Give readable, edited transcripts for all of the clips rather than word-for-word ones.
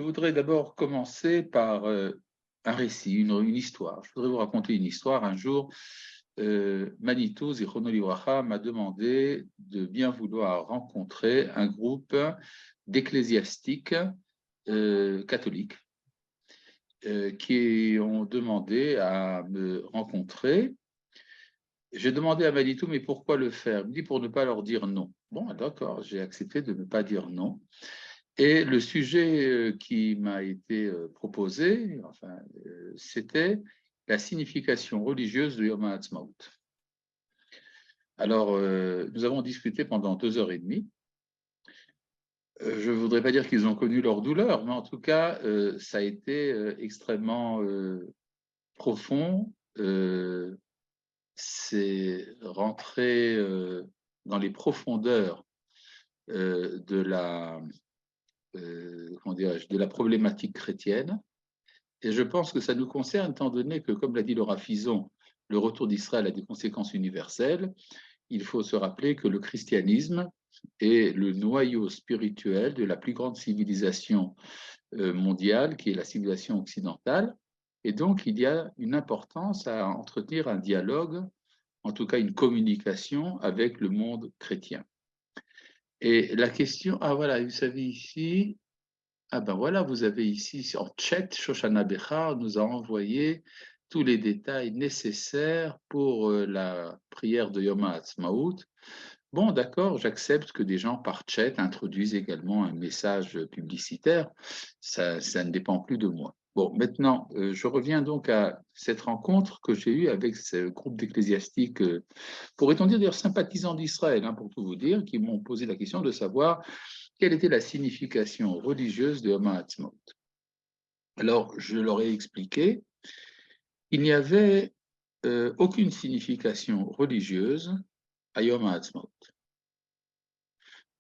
Je voudrais d'abord commencer par un récit, une histoire. Je voudrais vous raconter une histoire. Un jour, Manito Zichrono Livracha m'a demandé de bien vouloir rencontrer un groupe d'ecclésiastiques catholiques qui ont demandé à me rencontrer. J'ai demandé à Manito, mais pourquoi le faire? Il me dit pour ne pas leur dire non. Bon, d'accord, j'ai accepté de ne pas dire non. Et le sujet qui m'a été proposé, enfin, c'était la signification religieuse de Yom HaAtzmaut. Alors, nous avons discuté pendant 2 heures et demie. Je ne voudrais pas dire qu'ils ont connu leur douleur, mais en tout cas, ça a été extrêmement profond. C'est rentré dans les profondeurs de comment dirais-je, de la problématique chrétienne. Et je pense que ça nous concerne, étant donné que, comme l'a dit Laura Fison, le retour d'Israël a des conséquences universelles. Il faut se rappeler que le christianisme est le noyau spirituel de la plus grande civilisation mondiale, qui est la civilisation occidentale. Et donc, il y a une importance à entretenir un dialogue, en tout cas une communication avec le monde chrétien. Et la question, ah voilà, vous savez ici, ah ben voilà, vous avez ici en chat, Shoshana Bechar nous a envoyé tous les détails nécessaires pour la prière de Yom HaAtzmaut. Bon, d'accord, j'accepte que des gens par chat introduisent également un message publicitaire. Ça ne dépend plus de moi. Bon, maintenant, je reviens donc à cette rencontre que j'ai eue avec ce groupe d'ecclésiastiques, pourrait-on dire d'ailleurs sympathisants d'Israël, hein, pour tout vous dire, qui m'ont posé la question de savoir quelle était la signification religieuse de Yom HaAtzmaut. Alors, je leur ai expliqué qu'il n'y avait aucune signification religieuse à Yom HaAtzmaut.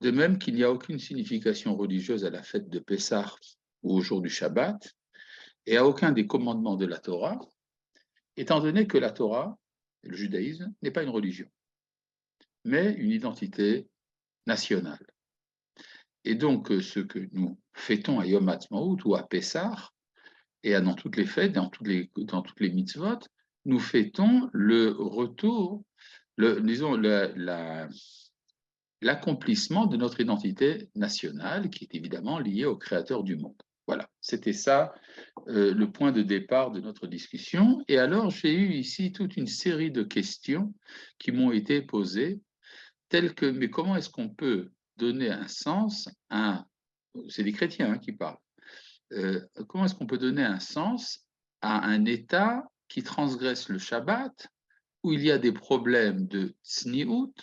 De même qu'il n'y a aucune signification religieuse à la fête de Pessah ou au jour du Shabbat, et à aucun des commandements de la Torah, étant donné que la Torah, le judaïsme, n'est pas une religion, mais une identité nationale. Et donc, ce que nous fêtons à Yom HaAtzmaut ou à Pessah, et dans toutes les fêtes, dans toutes les mitzvot, nous fêtons le retour, disons, l'accomplissement de notre identité nationale, qui est évidemment liée au Créateur du monde. Voilà, c'était ça le point de départ de notre discussion. Et alors, j'ai eu ici toute une série de questions qui m'ont été posées, telles que, mais comment est-ce qu'on peut donner un sens à, c'est des chrétiens qui parlent, comment est-ce qu'on peut donner un sens à un État qui transgresse le Shabbat, où il y a des problèmes de tsniout,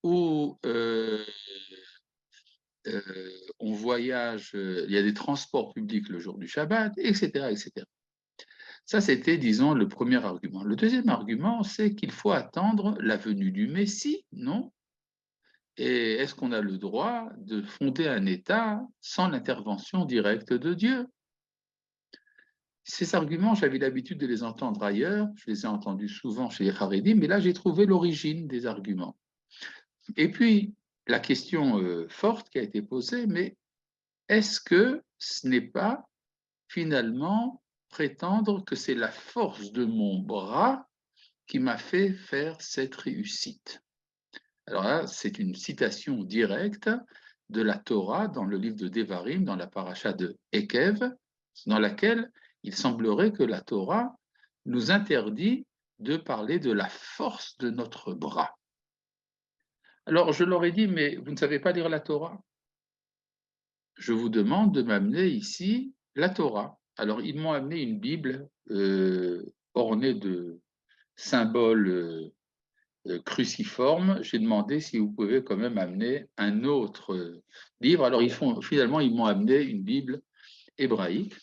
où on voyage, il y a des transports publics le jour du Shabbat, etc., etc. Ça, c'était, disons, le premier argument. Le deuxième argument, c'est qu'il faut attendre la venue du Messie, non? Et est-ce qu'on a le droit de fonder un État sans l'intervention directe de Dieu? Ces arguments, j'avais l'habitude de les entendre ailleurs, je les ai entendus souvent chez les Haredim, mais là, j'ai trouvé l'origine des arguments. Et puis, la question forte qui a été posée, mais est-ce que ce n'est pas finalement prétendre que c'est la force de mon bras qui m'a fait faire cette réussite? Alors là, c'est une citation directe de la Torah dans le livre de Devarim, dans la paracha de Ekev, dans laquelle il semblerait que la Torah nous interdit de parler de la force de notre bras. Alors je leur ai dit, mais vous ne savez pas lire la Torah? Je vous demande de m'amener ici la Torah. Alors ils m'ont amené une Bible ornée de symboles cruciforme, j'ai demandé si vous pouvez quand même amener un autre livre. Alors finalement, ils m'ont amené une Bible hébraïque.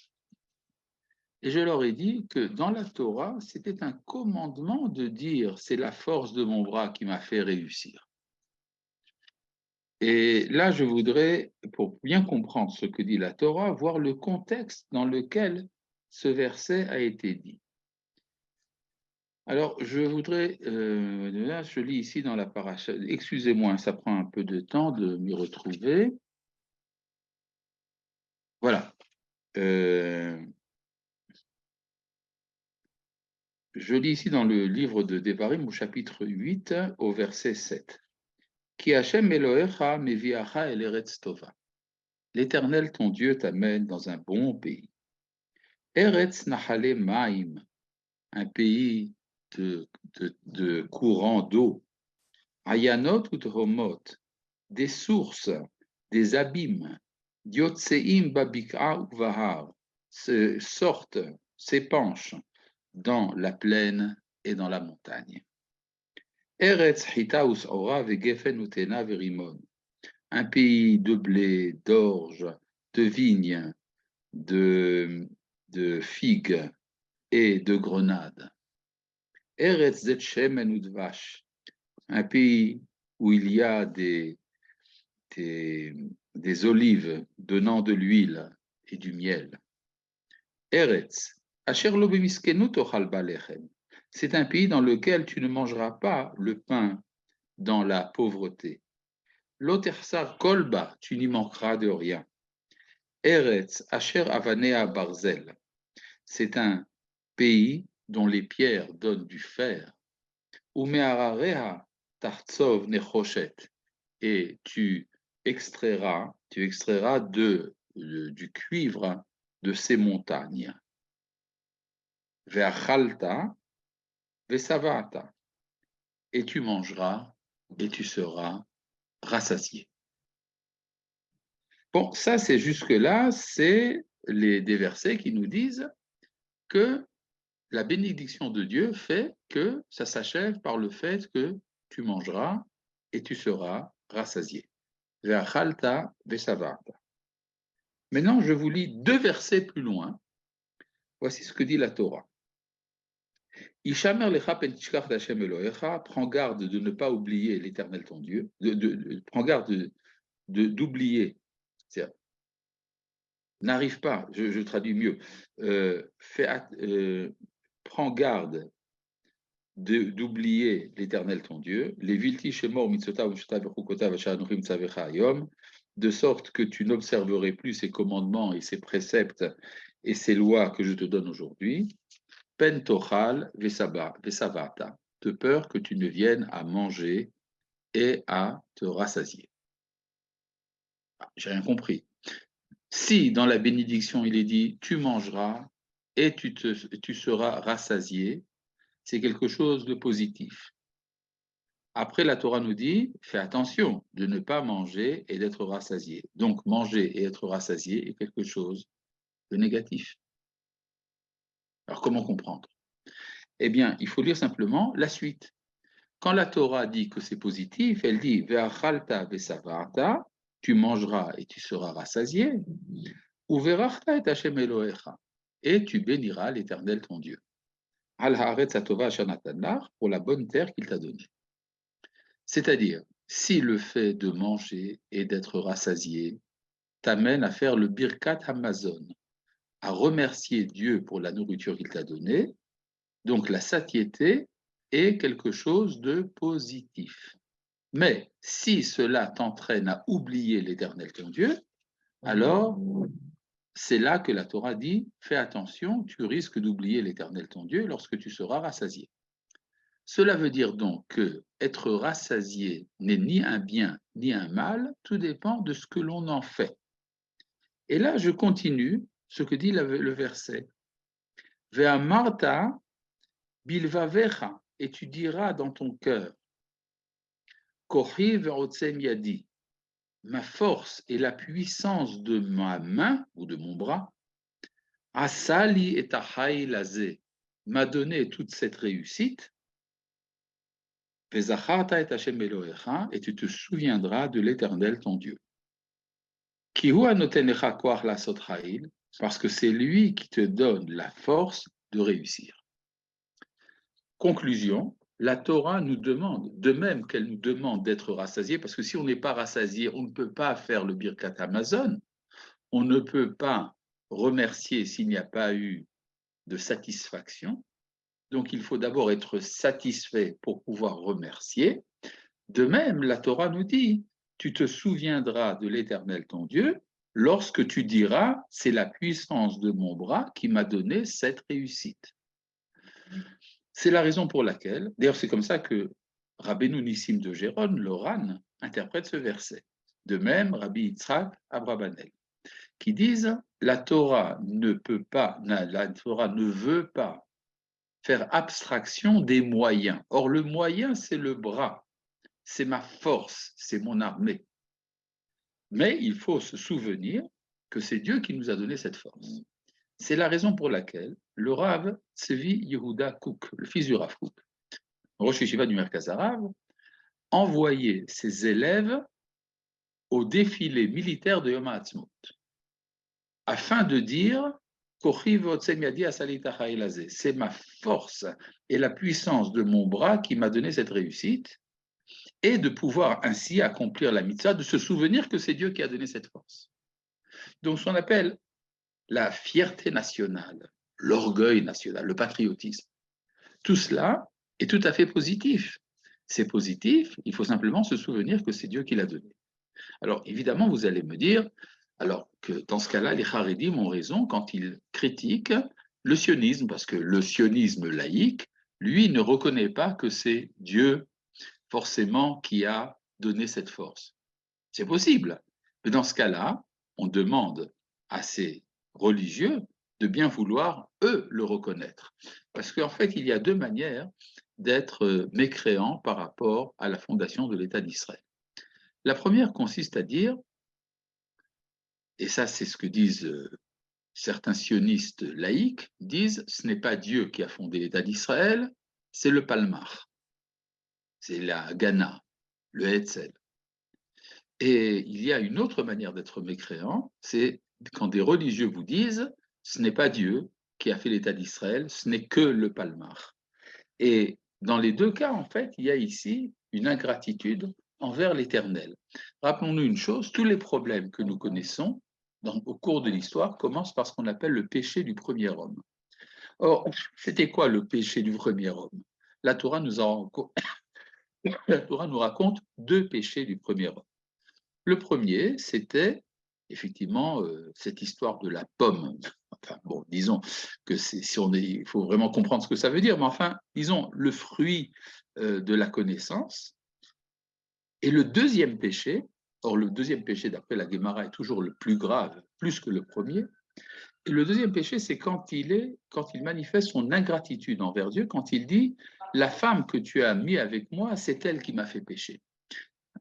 Et je leur ai dit que dans la Torah, c'était un commandement de dire c'est la force de mon bras qui m'a fait réussir. Et là, je voudrais, pour bien comprendre ce que dit la Torah, voir le contexte dans lequel ce verset a été dit. Alors, je voudrais, là, je lis ici dans la paracha, excusez-moi, ça prend un peu de temps de m'y retrouver. Voilà. je lis ici dans le livre de Devarim au chapitre 8 au verset 7. Ki Hashem Elohecha meviacha el eretz tova. L'Éternel ton Dieu t'amène dans un bon pays. Eretz nachale maim, un pays de courants d'eau. Ayanot ou tehomot, des sources, des abîmes. Yotseim babik'a ou vahar, se sortent, s'épanchent dans la plaine et dans la montagne. Eretz chita us'ora vegefen utena verimon, un pays de blé, d'orge, de vignes, de figues et de grenades. Eretz zet shemen udvash, un pays où il y a des olives donnant de l'huile et du miel. Eretz, asher lo b'miskenut ochal balechem, c'est un pays dans lequel tu ne mangeras pas le pain dans la pauvreté. Lo tersar kolba, tu n'y manqueras de rien. Eretz, asher avanea barzel, c'est un pays dont les pierres donnent du fer. Umearareha tartzov nechoshet, et tu extrairas du cuivre de ces montagnes. Ve'achalta ve'savata, et tu mangeras et tu seras rassasié. Bon, ça c'est jusque-là, c'est des versets qui nous disent que la bénédiction de Dieu fait que ça s'achève par le fait que tu mangeras et tu seras rassasié. Ve'achalta ve'savata. Maintenant, je vous lis 2 versets plus loin. Voici ce que dit la Torah. Ishamer lecha pen tishkach d'Hashem Elohecha, prends garde de ne pas oublier l'Éternel ton Dieu, prends garde d'oublier, n'arrive pas, je traduis mieux, prends garde d'oublier l'Éternel ton Dieu, les vilti shemor mitzvotav u'shtav v'chukotav asher anochim tzavecha hayom, de sorte que tu n'observerais plus ses commandements et ses préceptes et ses lois que je te donne aujourd'hui, pen tochal vesavata, de peur que tu ne viennes à manger et à te rassasier. J'ai rien compris. Si dans la bénédiction il est dit tu mangeras et tu seras rassasié, c'est quelque chose de positif. Après, la Torah nous dit, fais attention de ne pas manger et d'être rassasié. Donc, manger et être rassasié est quelque chose de négatif. Alors, comment comprendre? Eh bien, il faut lire simplement la suite. Quand la Torah dit que c'est positif, elle dit, ve'achalta ve'savata, tu mangeras et tu seras rassasié, ou ve'rachta et Hashem Elohecha, et tu béniras l'Éternel ton Dieu. Al haaretz hatova asher natan lach, pour la bonne terre qu'il t'a donnée. C'est-à-dire, si le fait de manger et d'être rassasié t'amène à faire le birkat hamazon, à remercier Dieu pour la nourriture qu'il t'a donnée, donc la satiété est quelque chose de positif. Mais si cela t'entraîne à oublier l'Éternel ton Dieu, alors c'est là que la Torah dit, fais attention, tu risques d'oublier l'Éternel ton Dieu lorsque tu seras rassasié. Cela veut dire donc que être rassasié n'est ni un bien ni un mal, tout dépend de ce que l'on en fait. Et là, je continue ce que dit le verset. Ve'amarta bilvavecha, et tu diras dans ton cœur, Kochi ve'otzem yadi, ma force et la puissance de ma main ou de mon bras, Asali et Tahai lazé, m'a donné toute cette réussite, Ve'zacharta et Hashem Elohecha, et tu te souviendras de l'Éternel ton Dieu. Kihu anoten lecha koach lasot ha'il, parce que c'est lui qui te donne la force de réussir. Conclusion, la Torah nous demande, de même qu'elle nous demande d'être rassasié, parce que si on n'est pas rassasié, on ne peut pas faire le Birkat Hamazon, on ne peut pas remercier s'il n'y a pas eu de satisfaction. Donc il faut d'abord être satisfait pour pouvoir remercier. De même, la Torah nous dit, tu te souviendras de l'Éternel ton Dieu lorsque tu diras, c'est la puissance de mon bras qui m'a donné cette réussite. C'est la raison pour laquelle, d'ailleurs c'est comme ça que Rabbeinu Nissim de Gérone, le Ran, interprète ce verset. De même, Rabbi Yitzhak Abrabanel, qui disent la Torah ne veut pas faire abstraction des moyens. Or, le moyen, c'est le bras, c'est ma force, c'est mon armée. Mais il faut se souvenir que c'est Dieu qui nous a donné cette force. C'est la raison pour laquelle le Rav Tzvi Yehuda Kouk, le fils du Rav Kouk, Rosh Yeshiva du Merkaz Harav, envoyait ses élèves au défilé militaire de Yom HaAtzmaut, afin de dire c'est ma force et la puissance de mon bras qui m'a donné cette réussite, et de pouvoir ainsi accomplir la mitzvah, de se souvenir que c'est Dieu qui a donné cette force. Donc, ce qu'on appelle la fierté nationale, l'orgueil national, le patriotisme, tout cela est tout à fait positif. C'est positif, il faut simplement se souvenir que c'est Dieu qui l'a donné. Alors, évidemment, vous allez me dire, alors que dans ce cas-là, les Haredim ont raison quand ils critiquent le sionisme, parce que le sionisme laïque, lui, ne reconnaît pas que c'est Dieu forcément qui a donné cette force. C'est possible, mais dans ce cas-là, on demande à ces religieux de bien vouloir, eux, le reconnaître. Parce qu'en fait, il y a deux manières d'être mécréant par rapport à la fondation de l'État d'Israël. La première consiste à dire, et ça c'est ce que disent certains sionistes laïcs, disent ce n'est pas Dieu qui a fondé l'État d'Israël, c'est le Palmar, c'est la Ghana, le Hetzel. Et il y a une autre manière d'être mécréant, c'est quand des religieux vous disent ce n'est pas Dieu qui a fait l'État d'Israël, ce n'est que le Palmar. Et dans les deux cas, en fait, il y a ici une ingratitude envers l'Éternel. Rappelons-nous une chose, tous les problèmes que nous connaissons au cours de l'histoire commencent par ce qu'on appelle le péché du premier homme. Or, c'était quoi le péché du premier homme? La Torah nous raconte deux péchés du premier homme. Le premier, c'était effectivement cette histoire de la pomme. Enfin, bon, disons que il faut vraiment comprendre ce que ça veut dire, mais enfin, disons le fruit de la connaissance. Et le deuxième péché, or le deuxième péché, d'après la Guémara, est toujours le plus grave, plus que le premier. Et le deuxième péché, c'est quand il manifeste son ingratitude envers Dieu, quand il dit la femme que tu as mis avec moi, c'est elle qui m'a fait pécher.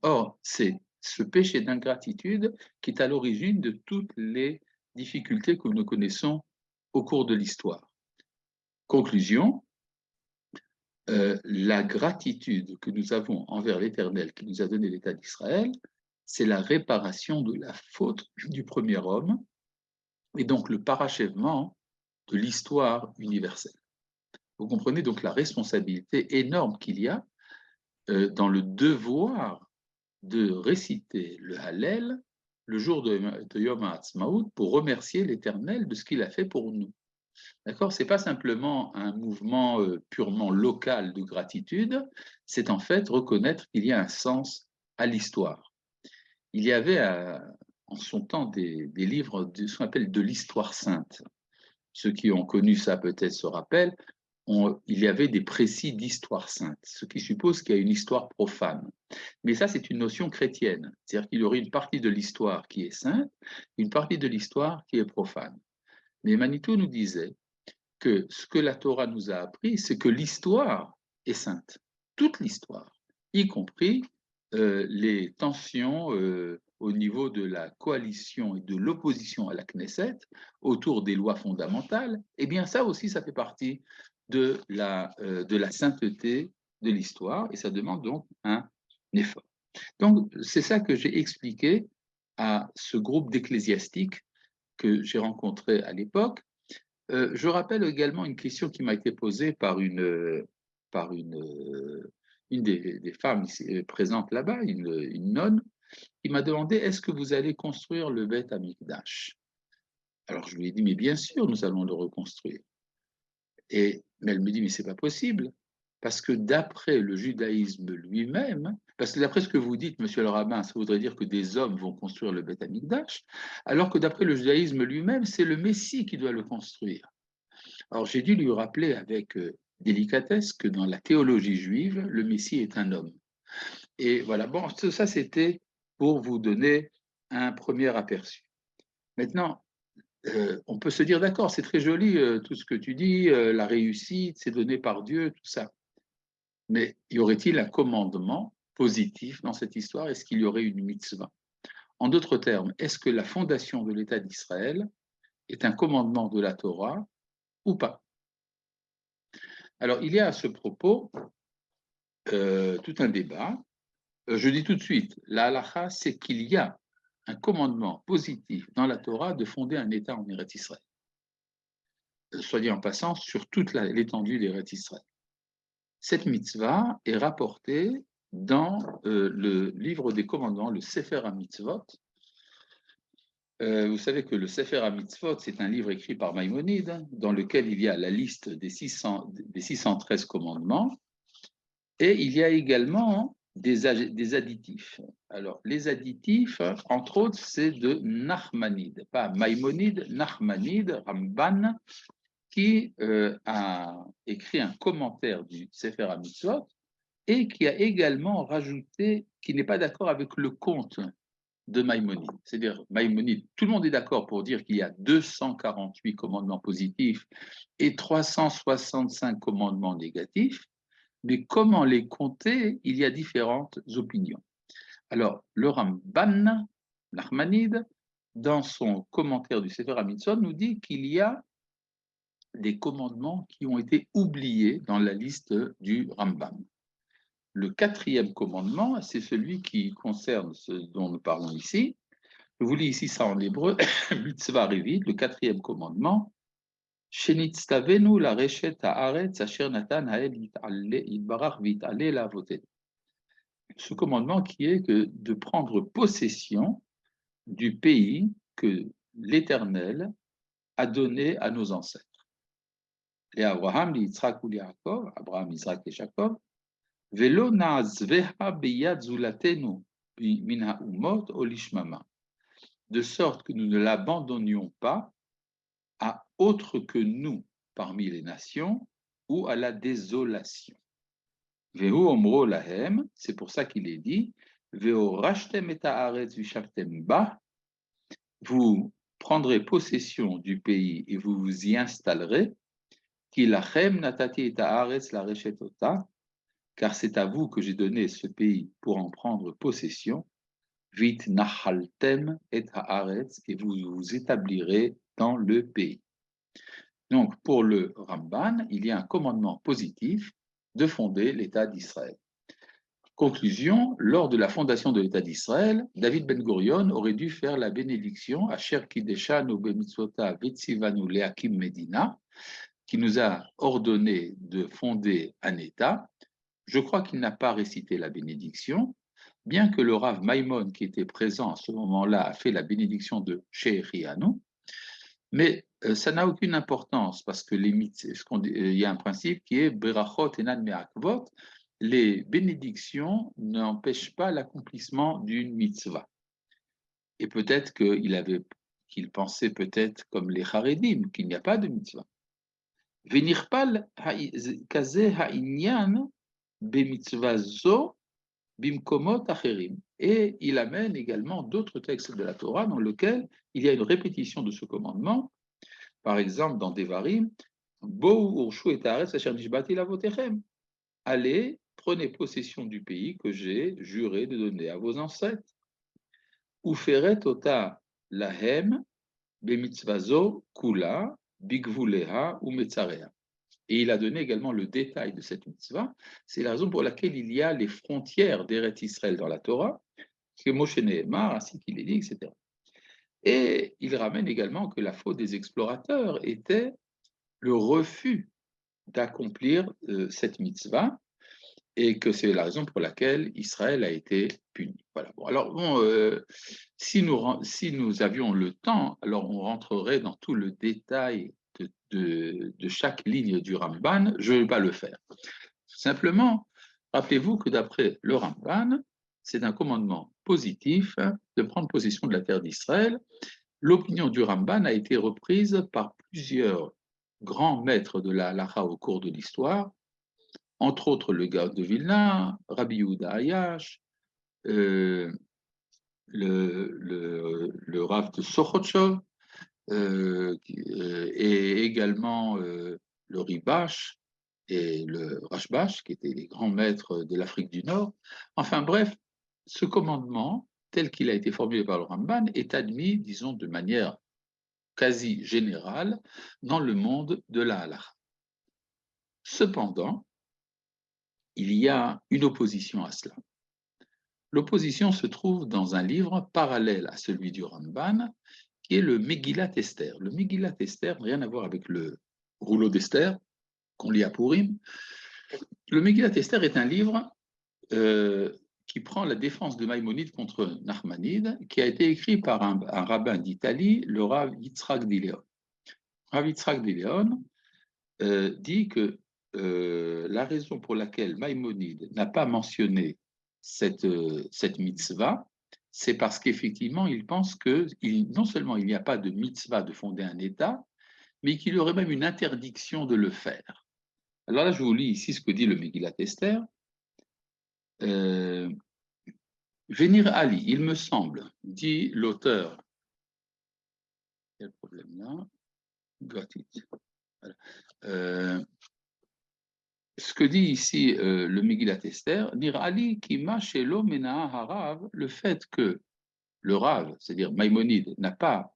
Or, c'est ce péché d'ingratitude qui est à l'origine de toutes les difficultés que nous connaissons au cours de l'histoire. Conclusion, la gratitude que nous avons envers l'Éternel qui nous a donné l'État d'Israël, c'est la réparation de la faute du premier homme et donc le parachèvement de l'histoire universelle. Vous comprenez donc la responsabilité énorme qu'il y a dans le devoir de réciter le Hallel le jour de Yom HaAtzmaut pour remercier l'Éternel de ce qu'il a fait pour nous. D'accord? Ce n'est pas simplement un mouvement purement local de gratitude, c'est en fait reconnaître qu'il y a un sens à l'histoire. Il y avait en son temps des livres de ce qu'on appelle de l'histoire sainte. Ceux qui ont connu ça peut-être se rappellent, il y avait des précis d'histoire sainte, ce qui suppose qu'il y a une histoire profane. Mais ça, c'est une notion chrétienne, c'est-à-dire qu'il y aurait une partie de l'histoire qui est sainte, une partie de l'histoire qui est profane. Mais Manitou nous disait que ce que la Torah nous a appris, c'est que l'histoire est sainte, toute l'histoire, y compris les tensions au niveau de la coalition et de l'opposition à la Knesset autour des lois fondamentales. Eh bien, ça aussi, ça fait partie de la sainteté de l'histoire et ça demande donc un effort. Donc, c'est ça que j'ai expliqué à ce groupe d'ecclésiastiques que j'ai rencontré à l'époque. Je rappelle également une question qui m'a été posée par une des femmes ici, présentes là-bas, une nonne, qui m'a demandé est-ce que vous allez construire le Beth Amikdash? Alors je lui ai dit mais bien sûr nous allons le reconstruire. Mais elle me dit mais c'est pas possible parce que d'après le judaïsme lui-même, parce que d'après ce que vous dites, monsieur le rabbin, ça voudrait dire que des hommes vont construire le Beth Amikdash, alors que d'après le judaïsme lui-même, c'est le Messie qui doit le construire. Alors j'ai dû lui rappeler avec délicatesse que dans la théologie juive, le Messie est un homme. Et voilà, bon, ça c'était pour vous donner un premier aperçu. Maintenant, on peut se dire, d'accord, c'est très joli tout ce que tu dis, la réussite, c'est donné par Dieu, tout ça. Mais y aurait-il un commandement positif dans cette histoire? Est-ce qu'il y aurait une mitzvah? En d'autres termes, est-ce que la fondation de l'État d'Israël est un commandement de la Torah ou pas? Alors, il y a à ce propos tout un débat. Je dis tout de suite, la halakha, c'est qu'il y a un commandement positif dans la Torah de fonder un État en Eretz Israël. Soit dit en passant, sur toute l'étendue d'Eretz Israël. Cette mitzvah est rapportée dans le livre des commandements, le Sefer HaMitzvot. Vous savez que le Sefer HaMitzvot, c'est un livre écrit par Maïmonide, dans lequel il y a la liste des 613 commandements, et il y a également des additifs. Alors, les additifs, entre autres, c'est de Nachmanide, pas Maïmonide, Nachmanide, Ramban, qui a écrit un commentaire du Sefer HaMitzvot et qui a également rajouté, qui n'est pas d'accord avec le compte de Maïmonide. C'est-à-dire, Maïmonide, tout le monde est d'accord pour dire qu'il y a 248 commandements positifs et 365 commandements négatifs, mais comment les compter, il y a différentes opinions. Alors, le Ramban, Nachmanide, dans son commentaire du Sefer HaMitzvot, nous dit qu'il y a des commandements qui ont été oubliés dans la liste du Rambam. Le quatrième commandement, c'est celui qui concerne ce dont nous parlons ici. Je vous lis ici ça en hébreu, Mitzvah Revit, le quatrième commandement. Shenitztavenu la reshet haaretz asher natan hael yitbarach vit'ale lavotet. Ce commandement qui est que de prendre possession du pays que l'Éternel a donné à nos ancêtres. Et Abraham, Yitzhak ou Yaakov, Abraham, Isaac et Jacob, Velo na'azveha beyad zulatenu min ha'umot olishmama, de sorte que nous ne l'abandonnions pas à autre que nous parmi les nations ou à la désolation. Vehu omro lahem, c'est pour ça qu'il est dit, Veo rashtem et haaretz vishavtem ba, vous prendrez possession du pays et vous vous y installerez, ki lachem natati et haaretz la reshetota, car c'est à vous que j'ai donné ce pays pour en prendre possession, vit nahaltem et haaretz, et vous vous établirez dans le pays. Donc, pour le Ramban, il y a un commandement positif de fonder l'État d'Israël. Conclusion, lors de la fondation de l'État d'Israël, David Ben Gurion aurait dû faire la bénédiction à Asher Kideshanu bemitzvota vetzivanu leakim medina, qui nous a ordonné de fonder un État. Je crois qu'il n'a pas récité la bénédiction, bien que le Rav Maimon, qui était présent à ce moment-là, a fait la bénédiction de Shechianu, mais ça n'a aucune importance parce que il y a un principe qui est Berachot enan me'akvot, les bénédictions n'empêchent pas l'accomplissement d'une mitzvah. Et peut-être qu'il pensait peut-être comme les Haredim, qu'il n'y a pas de mitzvah. Venirpal kaze ha'inyan bemitzvah zo bimkomot acherim. Et il amène également d'autres textes de la Torah dans lesquels il y a une répétition de ce commandement. Par exemple, dans Devarim, Bo urshu et haaretz asher nishbati lavotechem. Allez, prenez possession du pays que j'ai juré de donner à vos ancêtres. Uferet ota lahem bemitzvazo kula bigvuleha ou metzarea. Et il a donné également le détail de cette mitzvah. C'est la raison pour laquelle il y a les frontières d'Eretz Israël dans la Torah, que Moshe Nehemar, ainsi qu'il est dit, etc. Et il ramène également que la faute des explorateurs était le refus d'accomplir cette mitzvah et que c'est la raison pour laquelle Israël a été puni. Voilà. Bon, alors, si nous avions le temps, alors on rentrerait dans tout le détail de chaque ligne du Ramban. Je ne vais pas le faire. Simplement, rappelez-vous que d'après le Ramban, c'est un commandement positif de prendre possession de la terre d'Israël. L'opinion du Ramban a été reprise par plusieurs grands maîtres de la halacha au cours de l'histoire, entre autres le Gaon de Vilna, Rabbi Yehuda Ayash, le Rav de Sochotchov, et également le Ribash et le Rashbash, qui étaient les grands maîtres de l'Afrique du Nord. Enfin bref, ce commandement, tel qu'il a été formulé par le Ramban, est admis, disons, de manière quasi générale dans le monde de la halakha. Cependant, il y a une opposition à cela. L'opposition se trouve dans un livre parallèle à celui du Ramban, qui est le Megillat Esther. Le Megillat Esther n'a rien à voir avec le rouleau d'Esther qu'on lit à Purim. Le Megillat Esther est un livre qui prend la défense de Maïmonide contre Nachmanide, qui a été écrit par un rabbin d'Italie, le Rav Yitzhak d'Iléon. Rav Yitzhak d'Iléon dit que la raison pour laquelle Maïmonide n'a pas mentionné cette mitzvah, c'est parce qu'effectivement, il pense que non seulement il n'y a pas de mitzvah de fonder un État, mais qu'il y aurait même une interdiction de le faire. Alors là, je vous lis ici ce que dit le Megillat Esther. Venir Ali, il me semble, dit l'auteur. Quel problème là? Got it. Voilà. Ce que dit ici le Megillat Esther, Nir Ali qui m'a chez l'Omena Harav, le fait que le Rav, c'est-à-dire Maïmonide, n'a pas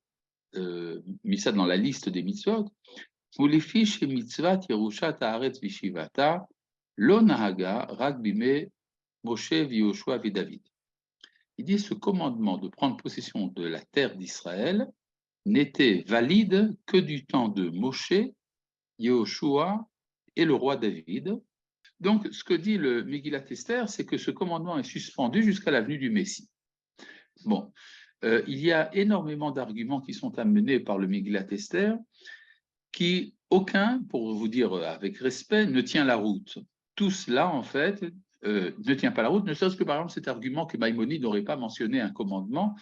mis ça dans la liste des mitzvot, ou les fiches mitzvot Yerushat Haaretz Vishivata, lo nahaga rak bime Moshe Vyoshua David. Il dit ce commandement de prendre possession de la terre d'Israël n'était valide que du temps de Moshe, Yehoshua et le roi David. Donc, ce que dit le Megillat Esther, c'est que ce commandement est suspendu jusqu'à la venue du Messie. Bon, il y a énormément d'arguments qui sont amenés par le Megillat Esther, qui, aucun, pour vous dire avec respect, ne tient la route. Tout cela, en fait, ne tient pas la route, ne serait-ce que par exemple cet argument que Maïmonide n'aurait pas mentionné un commandement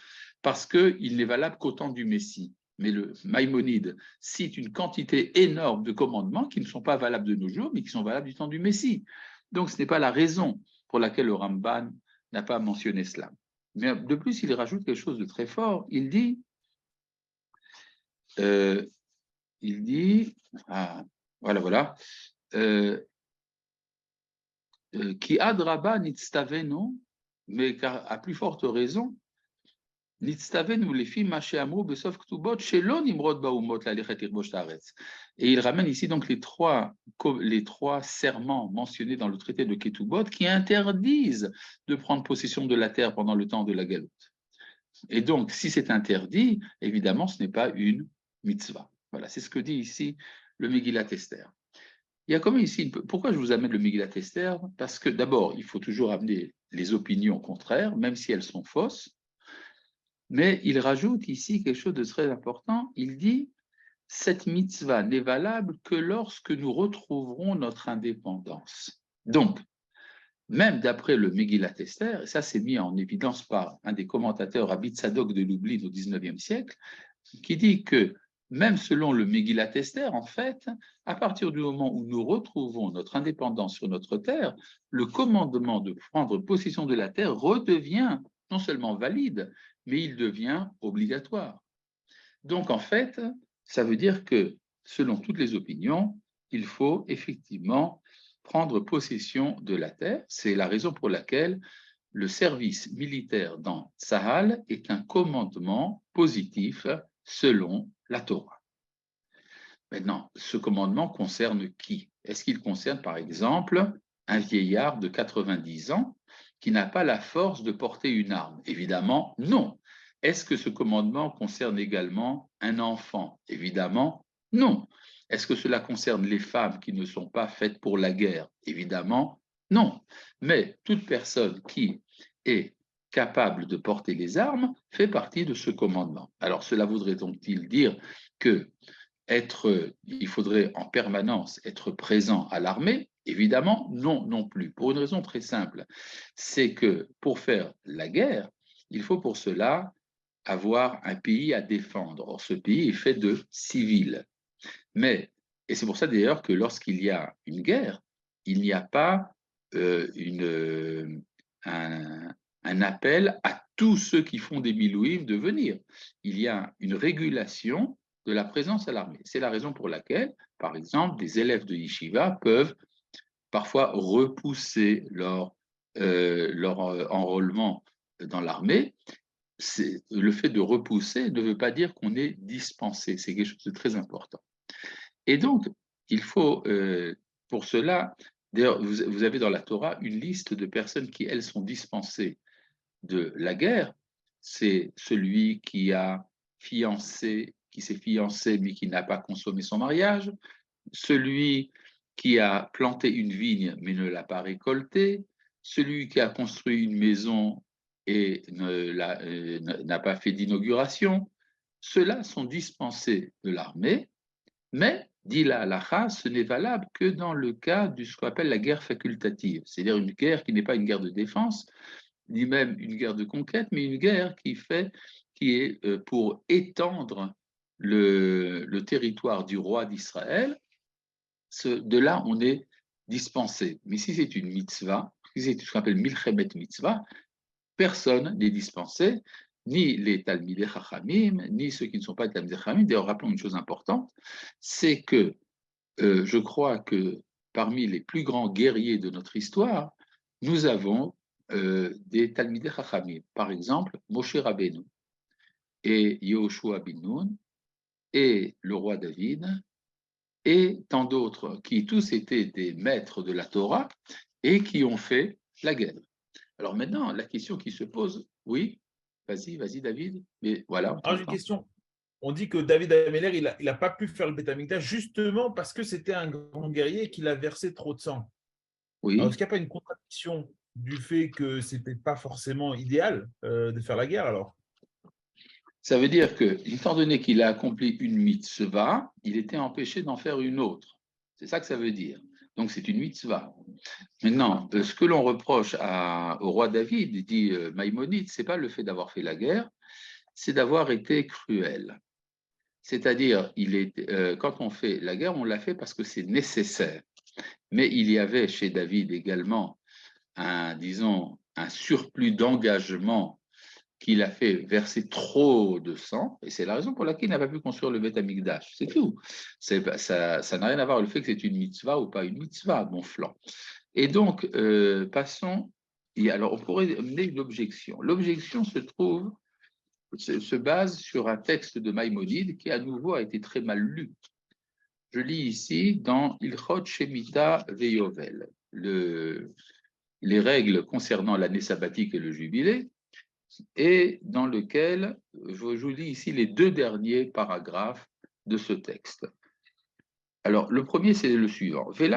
parce qu'il n'est valable qu'au temps du Messie. Mais le Maïmonide cite une quantité énorme de commandements qui ne sont pas valables de nos jours, mais qui sont valables du temps du Messie. Donc ce n'est pas la raison pour laquelle le Ramban n'a pas mentionné cela. Mais de plus, il rajoute quelque chose de très fort. Il dit, voilà, qui adraba nitztavenu, mais car à plus forte raison, nitztavenu les filles maché amrou besof ktubot shelo nimrod baumot lalichet irbosh taaretz. Et il ramène ici donc les trois serments mentionnés dans le traité de Ketubot qui interdisent de prendre possession de la terre pendant le temps de la galoute. Et donc, si c'est interdit, évidemment, ce n'est pas une mitzvah. Voilà, c'est ce que dit ici le Megillat Esther. Il y a quand même ici, pourquoi je vous amène le Megillat Esther? Parce que d'abord, il faut toujours amener les opinions contraires, même si elles sont fausses. Mais il rajoute ici quelque chose de très important. Il dit, cette mitzvah n'est valable que lorsque nous retrouverons notre indépendance. Donc, même d'après le Megillat Esther, et ça c'est mis en évidence par un des commentateurs, Rabbi Tzadok de Lublin au XIXe siècle, qui dit que même selon le Megillat Esther, en fait, à partir du moment où nous retrouvons notre indépendance sur notre terre, le commandement de prendre possession de la terre redevient non seulement valide, mais il devient obligatoire. Donc, en fait, ça veut dire que, selon toutes les opinions, il faut effectivement prendre possession de la terre. C'est la raison pour laquelle le service militaire dans Tsahal est un commandement positif selon la Torah. Maintenant, ce commandement concerne qui? Est-ce qu'il concerne, par exemple, un vieillard de 90 ans qui n'a pas la force de porter une arme? Évidemment, non. Est-ce que ce commandement concerne également un enfant? Évidemment, non. Est-ce que cela concerne les femmes qui ne sont pas faites pour la guerre? Évidemment, non. Mais toute personne qui est capable de porter les armes fait partie de ce commandement. Alors cela voudrait donc-il dire que il faudrait en permanence être présent à l'armée? Évidemment, non plus, pour une raison très simple, c'est que pour faire la guerre, il faut pour cela avoir un pays à défendre. Or, ce pays est fait de civils. Et c'est pour ça d'ailleurs que lorsqu'il y a une guerre, il n'y a pas un appel à tous ceux qui font des milouïm de venir. Il y a une régulation de la présence à l'armée. C'est la raison pour laquelle, par exemple, des élèves de yeshiva peuvent parfois repousser leur enrôlement dans l'armée. Le fait de repousser ne veut pas dire qu'on est dispensé, c'est quelque chose de très important. Et donc, il faut, pour cela, d'ailleurs, vous avez dans la Torah une liste de personnes qui, elles, sont dispensées de la guerre. C'est celui qui s'est fiancé mais qui n'a pas consommé son mariage, celui qui a planté une vigne mais ne l'a pas récoltée, celui qui a construit une maison et n'a pas fait d'inauguration. Ceux-là sont dispensés de l'armée, mais, dit la halakha, ce n'est valable que dans le cas de ce qu'on appelle la guerre facultative, c'est-à-dire une guerre qui n'est pas une guerre de défense, ni même une guerre de conquête, mais une guerre qui est pour étendre le territoire du roi d'Israël. De là, on est dispensé. Mais si c'est une mitzvah, si c'est ce qu'on appelle milchemet mitzvah, personne n'est dispensé, ni les Talmidei Chachamim, ni ceux qui ne sont pas Talmidei Chachamim. D'ailleurs, rappelons une chose importante, c'est que je crois que parmi les plus grands guerriers de notre histoire, nous avons des Talmidei Chachamim. Par exemple, Moshe Rabbeinu et Yehoshua bin Nun et le roi David et tant d'autres qui tous étaient des maîtres de la Torah et qui ont fait la guerre. Alors maintenant, la question qui se pose, oui, vas-y David, mais voilà, on Alors, j'ai une t'entend. question. On dit que David Ameller, il a pas pu faire le Beth Amikdash justement parce que c'était un grand guerrier et qu'il a versé trop de sang. Alors, Oui, est-ce qu'il n'y a pas une contradiction du fait que c'était pas forcément idéal de faire la guerre alors? ça veut dire que, étant donné qu'il a accompli une mitzvah, il était empêché d'en faire une autre. C'est ça que ça veut dire. Donc c'est une mitzvah. Maintenant, ce que l'on reproche au roi David, dit Maïmonide, c'est pas le fait d'avoir fait la guerre, c'est d'avoir été cruel. C'est-à-dire, quand on fait la guerre, on l'a fait parce que c'est nécessaire. Mais il y avait chez David également disons, un surplus d'engagement qu'il a fait verser trop de sang, et c'est la raison pour laquelle il n'a pas pu construire le Beth Amikdash. C'est tout. Ça n'a rien à voir avec le fait que c'est une mitzvah ou pas une mitzvah, mon flanc. Et donc, passons. Alors, on pourrait mener une objection. L'objection se base sur un texte de Maïmonide qui, à nouveau, a été très mal lu. Je lis ici dans Ilchot Shemitah Veyovel, les règles concernant l'année sabbatique et le jubilé, et dans lequel je vous lis ici les deux derniers paragraphes de ce texte. Alors, le premier, c'est le suivant. Quelle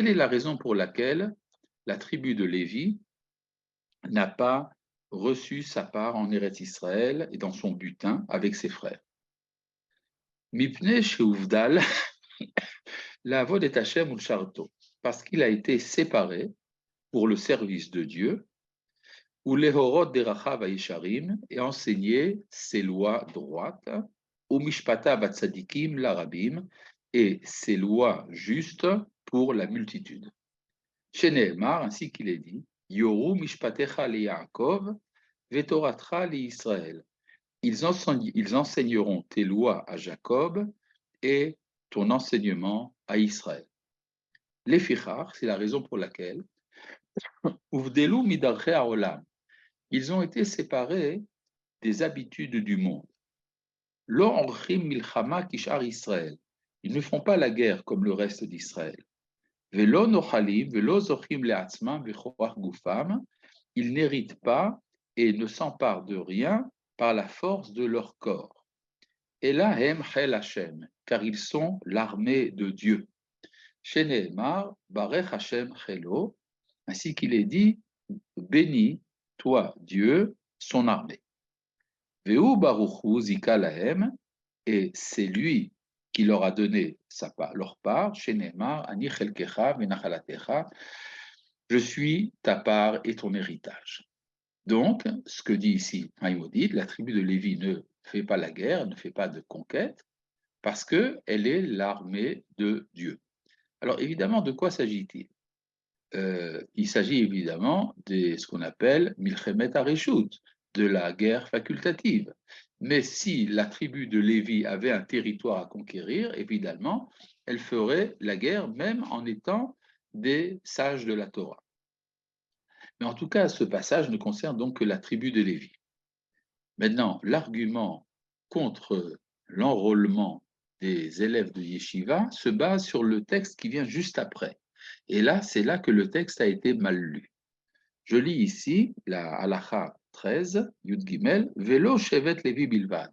est la raison pour laquelle la tribu de Lévi n'a pas reçu sa part en Eretz Israël et dans son butin avec ses frères? Mipnei sheuvdal la vod et Hashem ou charto, parce qu'il a été séparé pour le service de Dieu, ou lehorot derachav haïsharim, et enseigner ses lois droites, ou mishpata batzadikim larabim, et ses lois justes pour la multitude. Chez Nehemar, ainsi qu'il est dit, Yoru mishpatecha li Yaakov, vetoratcha li Israël. Ils enseigneront tes lois à Jacob et ton enseignement à Israël. Les fichar, c'est la raison pour laquelle Uvdelu midarche haolam, ils ont été séparés des habitudes du monde. Lo orchim milchama kishar Israël, ils ne font pas la guerre comme le reste d'Israël. Velo nochalim, velo zochim leatzmam v'choach gufam, ils n'héritent pas et ne s'emparent de rien par la force de leur corps. Et là, hem chel Hashem, car ils sont l'armée de Dieu. Chez Nehemar, barech Hashem chelo, ainsi qu'il est dit, bénis, toi, Dieu, son armée. Veu baruchu zika lahem, et c'est lui qui leur a donné leur part, chez Neymar, Ani Chelkecha, Venachalatecha, je suis ta part et ton héritage. Donc, ce que dit ici Maïmonide, la tribu de Lévi ne fait pas la guerre, ne fait pas de conquête, parce qu'elle est l'armée de Dieu. Alors évidemment, de quoi s'agit-il? Il s'agit évidemment de ce qu'on appelle Milchemet Areshut, de la guerre facultative. Mais si la tribu de Lévi avait un territoire à conquérir, évidemment, elle ferait la guerre même en étant des sages de la Torah. Mais en tout cas, ce passage ne concerne donc que la tribu de Lévi. Maintenant, l'argument contre l'enrôlement des élèves de Yeshiva se base sur le texte qui vient juste après. Et là, c'est là que le texte a été mal lu. Je lis ici la Halacha 13, Yud Gimel, Velo Shevet Levi Bilvad.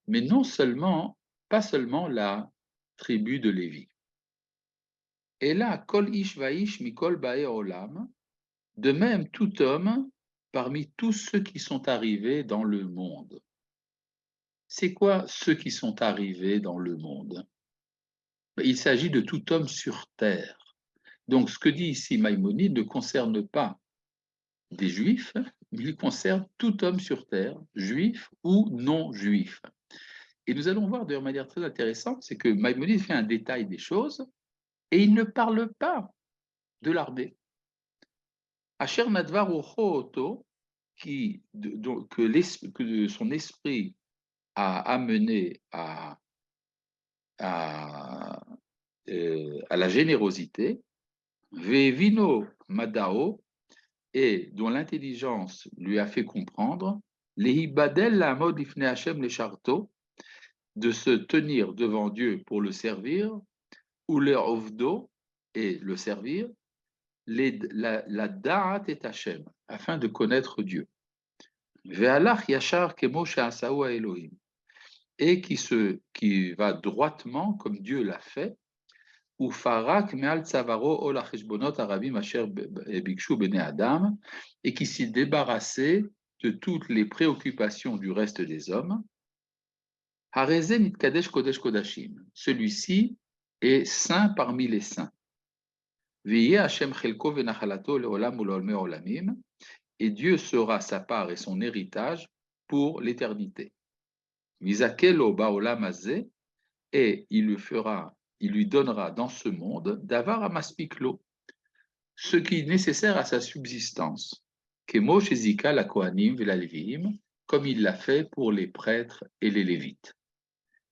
Mais non seulement, pas seulement la tribu de Lévi. Et là, Kol Ish Vaish Mikol Bae Olam, de même tout homme parmi tous ceux qui sont arrivés dans le monde. C'est quoi ceux qui sont arrivés dans le monde? Il s'agit de tout homme sur terre. Donc, ce que dit ici Maïmonide ne concerne pas des juifs, mais il concerne tout homme sur terre, juif ou non juif. Et nous allons voir de manière très intéressante, c'est que Maïmonide fait un détail des choses et il ne parle pas de l'armée. Asher Nadvar Oto, que son esprit a amené à la générosité, Vevino Madao, et dont l'intelligence lui a fait comprendre, Lehibadel la mode ifne Hashem le charto, de se tenir devant Dieu pour le servir, ou le ovdo, et le servir, la da'at et Hashem, afin de connaître Dieu. Ve'alach yashar kemo she'asau Elohim, et qui va droitement comme Dieu l'a fait, ou farak me'al tzavaro ol hacheshbonot harabim asher bikshu bnei adam, et qui s'est débarrassé de toutes les préoccupations du reste des hommes. Hareze nitkadesh kodesh kodashim, celui-ci est saint parmi les saints. V'yeh Hashem chelko v'nachalato le'olam u'le'olmei olamim, et Dieu sera sa part et son héritage pour l'éternité. V'zakelo ba'olam hazeh, et il lui donnera dans ce monde d'avar amaspiklo, ce qui est nécessaire à sa subsistance, kemo shezika la kohanim v'la leviim, comme il l'a fait pour les prêtres et les lévites.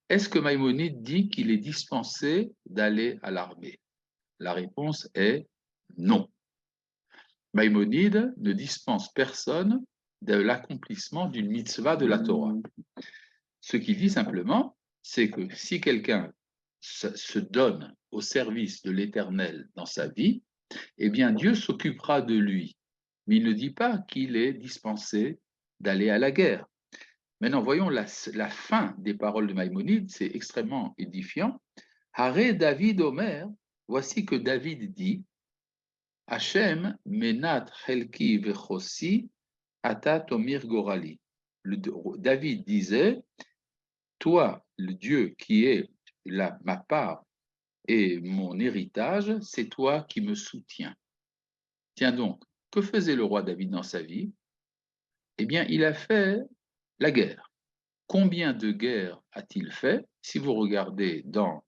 Est-ce que Maïmonide dit qu'il est dispensé d'aller à l'armée? La réponse est non. Maïmonide ne dispense personne de l'accomplissement d'une mitzvah de la Torah. Ce qu'il dit simplement, c'est que si quelqu'un se donne au service de l'Éternel dans sa vie, eh bien Dieu s'occupera de lui. Mais il ne dit pas qu'il est dispensé d'aller à la guerre. Maintenant, voyons la fin des paroles de Maïmonide, c'est extrêmement édifiant. Haré David Omer, voici que David dit, Hachem menat chelki vechossi ata tomir gorali. David disait, toi, le Dieu qui est ma part et mon héritage, c'est toi qui me soutiens. Tiens donc, que faisait le roi David dans sa vie? Eh bien, il a fait la guerre. Combien de guerres a-t-il fait? Si vous regardez dans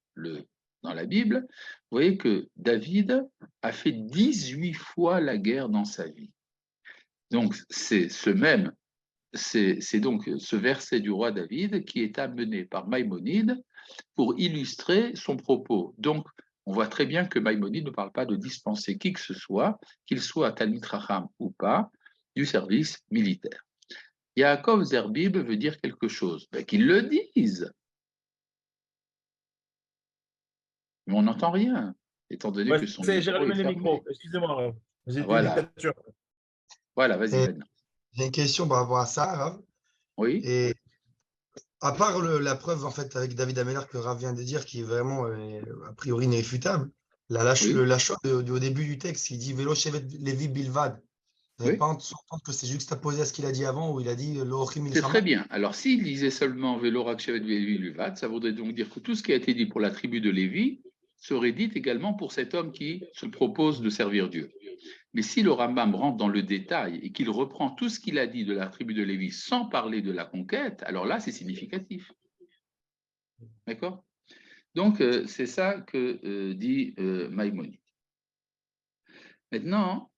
la Bible, vous voyez que David a fait 18 fois la guerre dans sa vie. Donc, c'est donc ce verset du roi David qui est amené par Maïmonide pour illustrer son propos. Donc, on voit très bien que Maïmonide ne parle pas de dispenser qui que ce soit, qu'il soit Talmid Chacham ou pas, du service militaire. Yaakov Zerbib veut dire quelque chose, qu'il le dise. Mais on n'entend rien, étant donné que son j'ai micro rallumé est le fermé. micro, excusez-moi. Voilà, vas-y. J'ai une question par rapport à ça, Rav. Oui. Et à part la preuve en fait avec David Ameller que Rav vient de dire, qui est vraiment a priori irréfutable, la chose au début du texte, il dit Velo Shevet Levi Bilvad. Vous n'avez pas entendre que c'est juxtaposé à ce qu'il a dit avant, où il a dit l'Ochim C'est très bien. Alors, s'il disait seulement Velorak Shevet Ve'Levi Luvat, ça voudrait donc dire que tout ce qui a été dit pour la tribu de Lévi serait dit également pour cet homme qui se propose de servir Dieu. Mais si le Rambam rentre dans le détail et qu'il reprend tout ce qu'il a dit de la tribu de Lévi sans parler de la conquête, alors là, c'est significatif. D'accord? Donc, c'est ça que dit Maïmonide. Maintenant,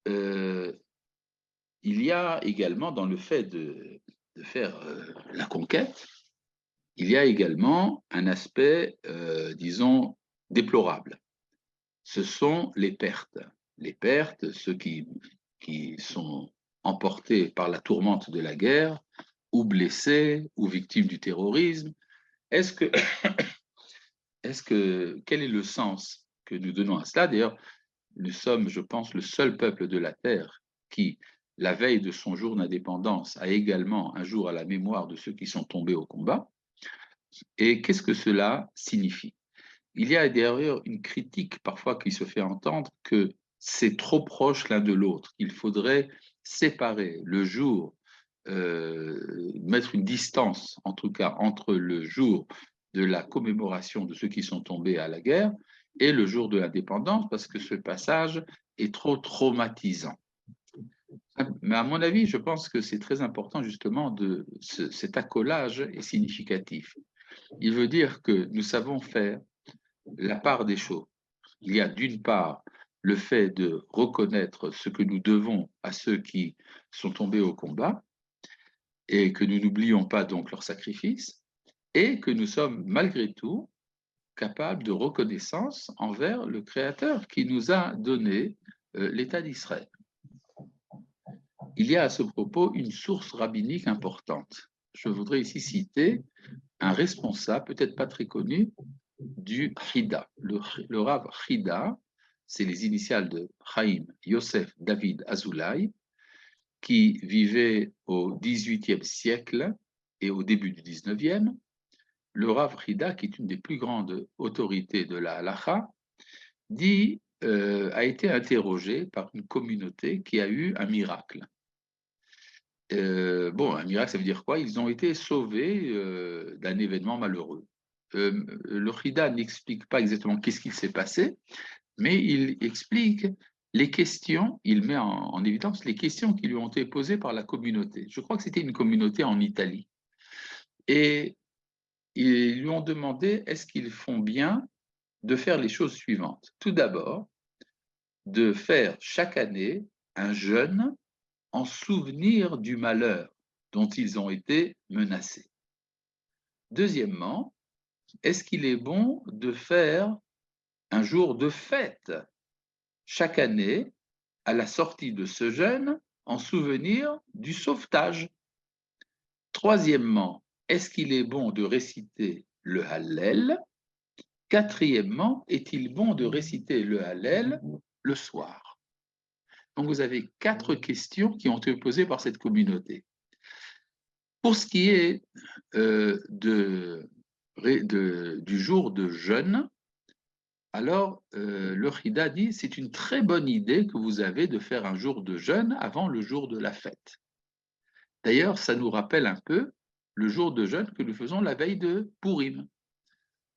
il y a également, dans le fait de faire la conquête, il y a également un aspect, disons, déplorable. Ce sont les pertes. Les pertes, ceux qui sont emportés par la tourmente de la guerre, ou blessés, ou victimes du terrorisme. Quel est le sens que nous donnons à cela? D'ailleurs, nous sommes, je pense, le seul peuple de la Terre qui, la veille de son jour d'indépendance, a également un jour à la mémoire de ceux qui sont tombés au combat. Et qu'est-ce que cela signifie? Il y a d'ailleurs une critique parfois qui se fait entendre que c'est trop proche l'un de l'autre, qu'il faudrait séparer le jour, mettre une distance en tout cas entre le jour de la commémoration de ceux qui sont tombés à la guerre et le jour de l'indépendance, parce que ce passage est trop traumatisant. Mais à mon avis, je pense que c'est très important justement cet accolage est significatif. Il veut dire que nous savons faire la part des choses. Il y a d'une part le fait de reconnaître ce que nous devons à ceux qui sont tombés au combat et que nous n'oublions pas donc leur sacrifice et que nous sommes malgré tout capables de reconnaissance envers le Créateur qui nous a donné l'État d'Israël. Il y a à ce propos une source rabbinique importante. Je voudrais ici citer un responsable, peut-être pas très connu, du Chida. Le Rav Chida, c'est les initiales de Chaim Yosef David Azoulay, qui vivait au XVIIIe siècle et au début du XIXe. Le Rav Chida, qui est une des plus grandes autorités de la halacha, a été interrogé par une communauté qui a eu un miracle. Un miracle, ça veut dire quoi? Ils ont été sauvés d'un événement malheureux. Le Chida n'explique pas exactement qu'est-ce qui s'est passé, mais il explique les questions, il met en évidence les questions qui lui ont été posées par la communauté. Je crois que c'était une communauté en Italie. Et ils lui ont demandé, est-ce qu'ils font bien de faire les choses suivantes? Tout d'abord, de faire chaque année un jeûne en souvenir du malheur dont ils ont été menacés. Deuxièmement, est-ce qu'il est bon de faire un jour de fête chaque année à la sortie de ce jeûne en souvenir du sauvetage? Troisièmement, est-ce qu'il est bon de réciter le Hallel? Quatrièmement, est-il bon de réciter le Hallel le soir? Donc vous avez 4 questions qui ont été posées par cette communauté. Pour ce qui est du jour de jeûne, alors le Chida dit c'est une très bonne idée que vous avez de faire un jour de jeûne avant le jour de la fête. D'ailleurs, ça nous rappelle un peu le jour de jeûne que nous faisons la veille de Purim.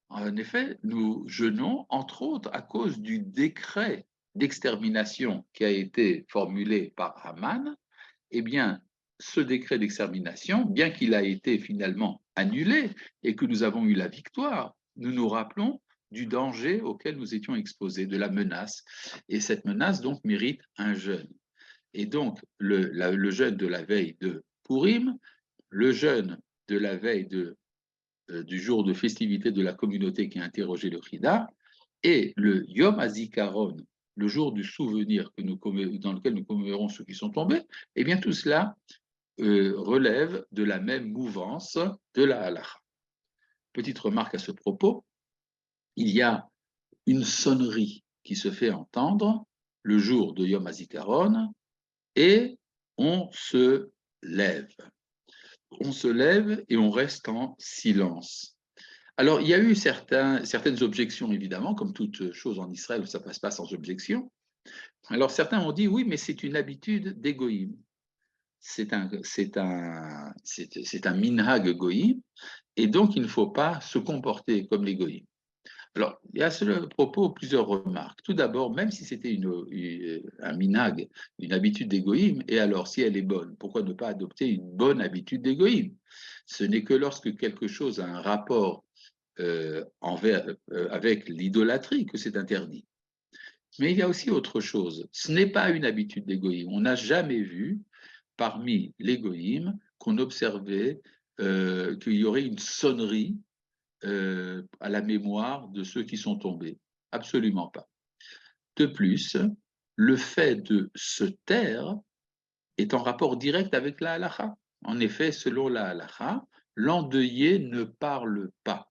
En effet, nous jeûnons entre autres à cause du décret d'extermination qui a été formulé par Haman. Eh bien, ce décret d'extermination, bien qu'il a été finalement annulé et que nous avons eu la victoire, nous nous rappelons du danger auquel nous étions exposés, de la menace. Et cette menace, donc, mérite un jeûne. Et donc, le jeûne de la veille de Purim, le jeûne de la veille du jour de festivité de la communauté qui a interrogé le Chida, et le Yom HaZikaron, le jour du souvenir dans lequel nous commémorons ceux qui sont tombés, eh bien tout cela relève de la même mouvance de la halacha. Petite remarque à ce propos, il y a une sonnerie qui se fait entendre le jour de Yom HaZikaron et on se lève. On se lève et on reste en silence. Alors, il y a eu certaines objections, évidemment, comme toute chose en Israël, ça ne passe pas sans objection. Alors certains ont dit, oui, mais c'est une habitude des goïms. C'est un minhag goïm, et donc il ne faut pas se comporter comme les goïms. Alors, il y a à ce propos plusieurs remarques. Tout d'abord, même si c'était un minhag, une habitude d'égoïme, et alors si elle est bonne, pourquoi ne pas adopter une bonne habitude d'égoïme? Ce n'est que lorsque quelque chose a un rapport avec l'idolâtrie que c'est interdit. Mais il y a aussi autre chose. Ce n'est pas une habitude d'égoïme. On n'a jamais vu parmi les goïms qu'on observait qu'il y aurait une sonnerie à la mémoire de ceux qui sont tombés. Absolument pas. De plus, le fait de se taire est en rapport direct avec la halakha. En effet, selon la halakha, l'endeuillé ne parle pas.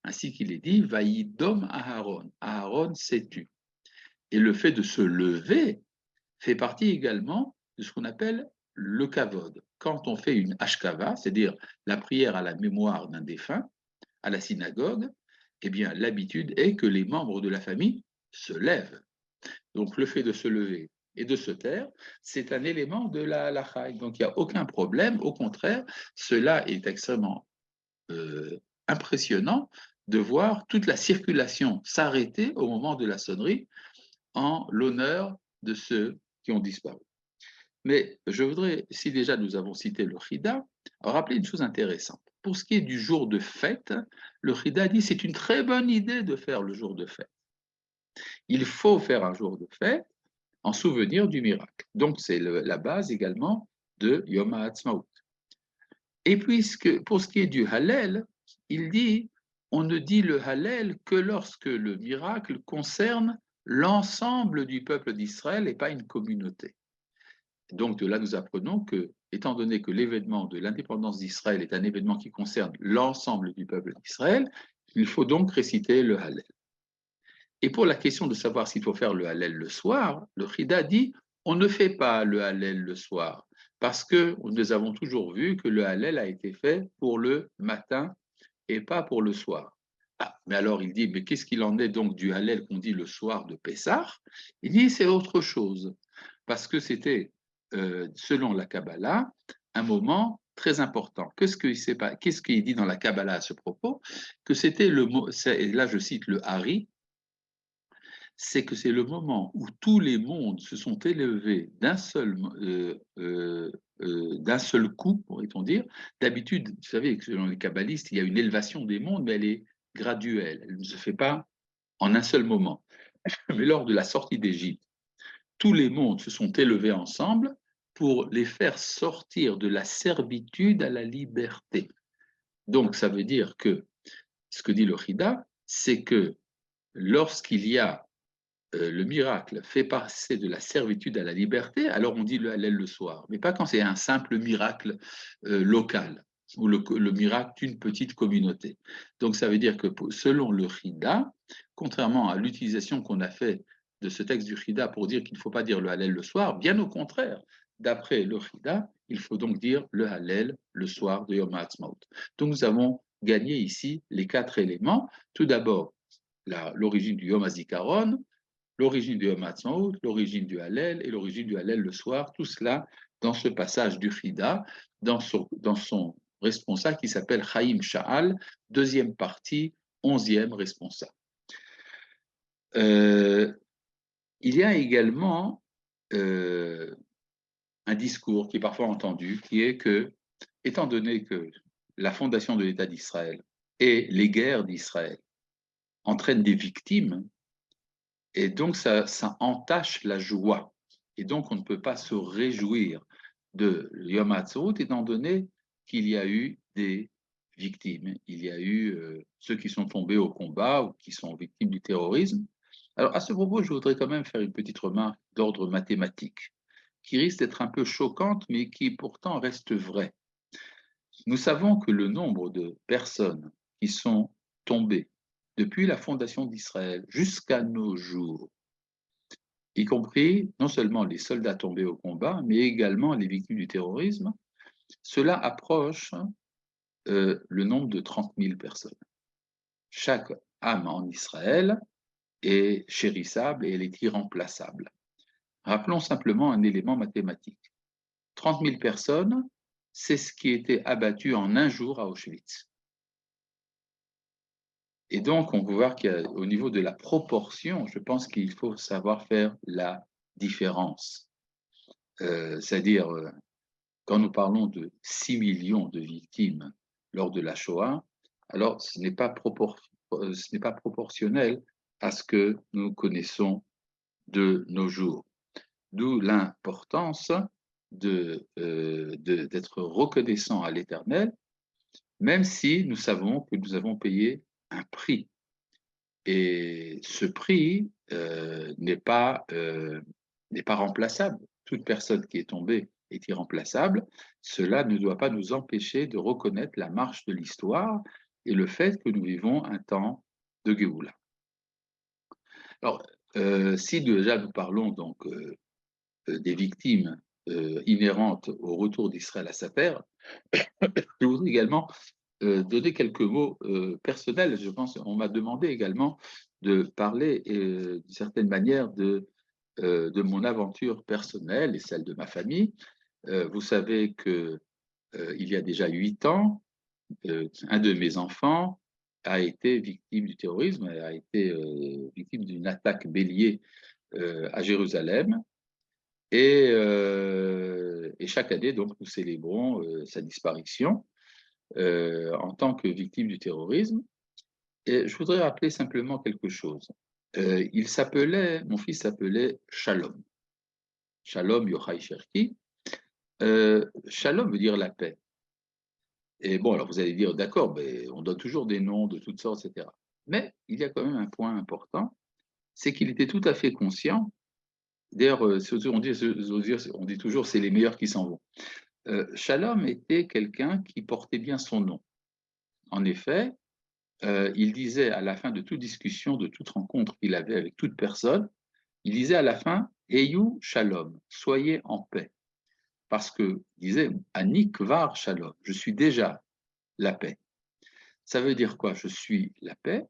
Ainsi qu'il est dit, Vaïdom Aharon. Aharon s'est tu. Et le fait de se lever fait partie également de ce qu'on appelle le kavod. Quand on fait une hashkava, c'est-à-dire la prière à la mémoire d'un défunt, à la synagogue, eh bien, l'habitude est que les membres de la famille se lèvent. Donc, le fait de se lever et de se taire, c'est un élément de la halakha. Donc, il n'y a aucun problème. Au contraire, cela est extrêmement impressionnant de voir toute la circulation s'arrêter au moment de la sonnerie en l'honneur de ceux qui ont disparu. Mais je voudrais, si déjà nous avons cité le Chida, rappeler une chose intéressante. Pour ce qui est du jour de fête, le Chida dit c'est une très bonne idée de faire le jour de fête. Il faut faire un jour de fête en souvenir du miracle. Donc c'est la base également de Yom HaAtzmaut. Et puisque pour ce qui est du Hallel, il dit on ne dit le Hallel que lorsque le miracle concerne l'ensemble du peuple d'Israël et pas une communauté. Donc de là, nous apprenons que, étant donné que l'événement de l'indépendance d'Israël est un événement qui concerne l'ensemble du peuple d'Israël, il faut donc réciter le Hallel. Et pour la question de savoir s'il faut faire le Hallel le soir, le Chida dit on ne fait pas le Hallel le soir, parce que nous avons toujours vu que le Hallel a été fait pour le matin et pas pour le soir. Ah, mais alors il dit, mais qu'est-ce qu'il en est donc du Hallel qu'on dit le soir de Pessah? Il dit c'est autre chose, parce que c'était selon la Kabbalah, un moment très important. Qu'est-ce qu'il dit dans la Kabbalah à ce propos? Que c'était le mot, et là je cite le Hari, c'est que c'est le moment où tous les mondes se sont élevés d'un seul coup, pourrait-on dire. D'habitude, vous savez, selon les kabbalistes, il y a une élévation des mondes, mais elle est graduelle, elle ne se fait pas en un seul moment. Mais lors de la sortie d'Égypte, tous les mondes se sont élevés ensemble pour les faire sortir de la servitude à la liberté. Donc, ça veut dire que, ce que dit le Chida, c'est que lorsqu'il y a le miracle fait passer de la servitude à la liberté, alors on dit le Hallel le soir, mais pas quand c'est un simple miracle local ou le miracle d'une petite communauté. Donc ça veut dire que selon le Chida, contrairement à l'utilisation qu'on a fait de ce texte du Chida pour dire qu'il ne faut pas dire le Hallel le soir, bien au contraire, d'après le Chida, il faut donc dire le Hallel le soir de Yom HaAtzmaut. Donc nous avons gagné ici les 4 éléments. Tout d'abord, l'origine du Yom HaZikaron, l'origine du Yom HaAtzmaut, l'origine du Hallel et l'origine du Hallel le soir, tout cela dans ce passage du Chida, dans son responsable qui s'appelle Chaim Sha'al, deuxième partie, 11e responsable. Il y a également un discours qui est parfois entendu, qui est que, étant donné que la fondation de l'État d'Israël et les guerres d'Israël entraînent des victimes, et donc ça entache la joie. Et donc on ne peut pas se réjouir de Yom HaAtzmaut étant donné qu'il y a eu des victimes. Il y a eu ceux qui sont tombés au combat ou qui sont victimes du terrorisme. Alors à ce propos, je voudrais quand même faire une petite remarque d'ordre mathématique qui risque d'être un peu choquante mais qui pourtant reste vraie. Nous savons que le nombre de personnes qui sont tombées depuis la fondation d'Israël jusqu'à nos jours, y compris non seulement les soldats tombés au combat, mais également les victimes du terrorisme, cela approche le nombre de 30 000 personnes. Chaque âme en Israël est chérissable et elle est irremplaçable. Rappelons simplement un élément mathématique. 30 000 personnes, c'est ce qui était abattu en un jour à Auschwitz. Et donc, on peut voir qu'au niveau de la proportion, je pense qu'il faut savoir faire la différence. C'est-à-dire, quand nous parlons de 6 millions de victimes lors de la Shoah, alors ce n'est pas proportionnel à ce que nous connaissons de nos jours. D'où l'importance d'être reconnaissant à l'Éternel, même si nous savons que nous avons payé un prix. Et ce prix n'est pas remplaçable. Toute personne qui est tombée est irremplaçable. Cela ne doit pas nous empêcher de reconnaître la marche de l'histoire et le fait que nous vivons un temps de Géoula. Alors, si déjà nous parlons donc des victimes inhérentes au retour d'Israël à sa terre, je voudrais également donner quelques mots personnels. Je pense qu'on m'a demandé également de parler d'une certaine manière de mon aventure personnelle et celle de ma famille. Vous savez que il y a déjà 8 ans, un de mes enfants a été victime du terrorisme, a été victime d'une attaque bélier à Jérusalem. Et chaque année, donc, nous célébrons sa disparition en tant que victime du terrorisme. Et je voudrais rappeler simplement quelque chose. Mon fils s'appelait Shalom. Shalom Yochai Cherki. Shalom veut dire la paix. Et bon, alors vous allez dire, d'accord, mais on donne toujours des noms de toutes sortes, etc. Mais il y a quand même un point important, c'est qu'il était tout à fait conscient. D'ailleurs, on dit toujours, c'est les meilleurs qui s'en vont. Shalom était quelqu'un qui portait bien son nom. En effet, il disait à la fin de toute discussion, de toute rencontre qu'il avait avec toute personne, il disait à la fin « Heyu Shalom », soyez en paix. Parce qu'il disait « Ani kvar Shalom », je suis déjà la paix. Ça veut dire quoi? Je suis la paix.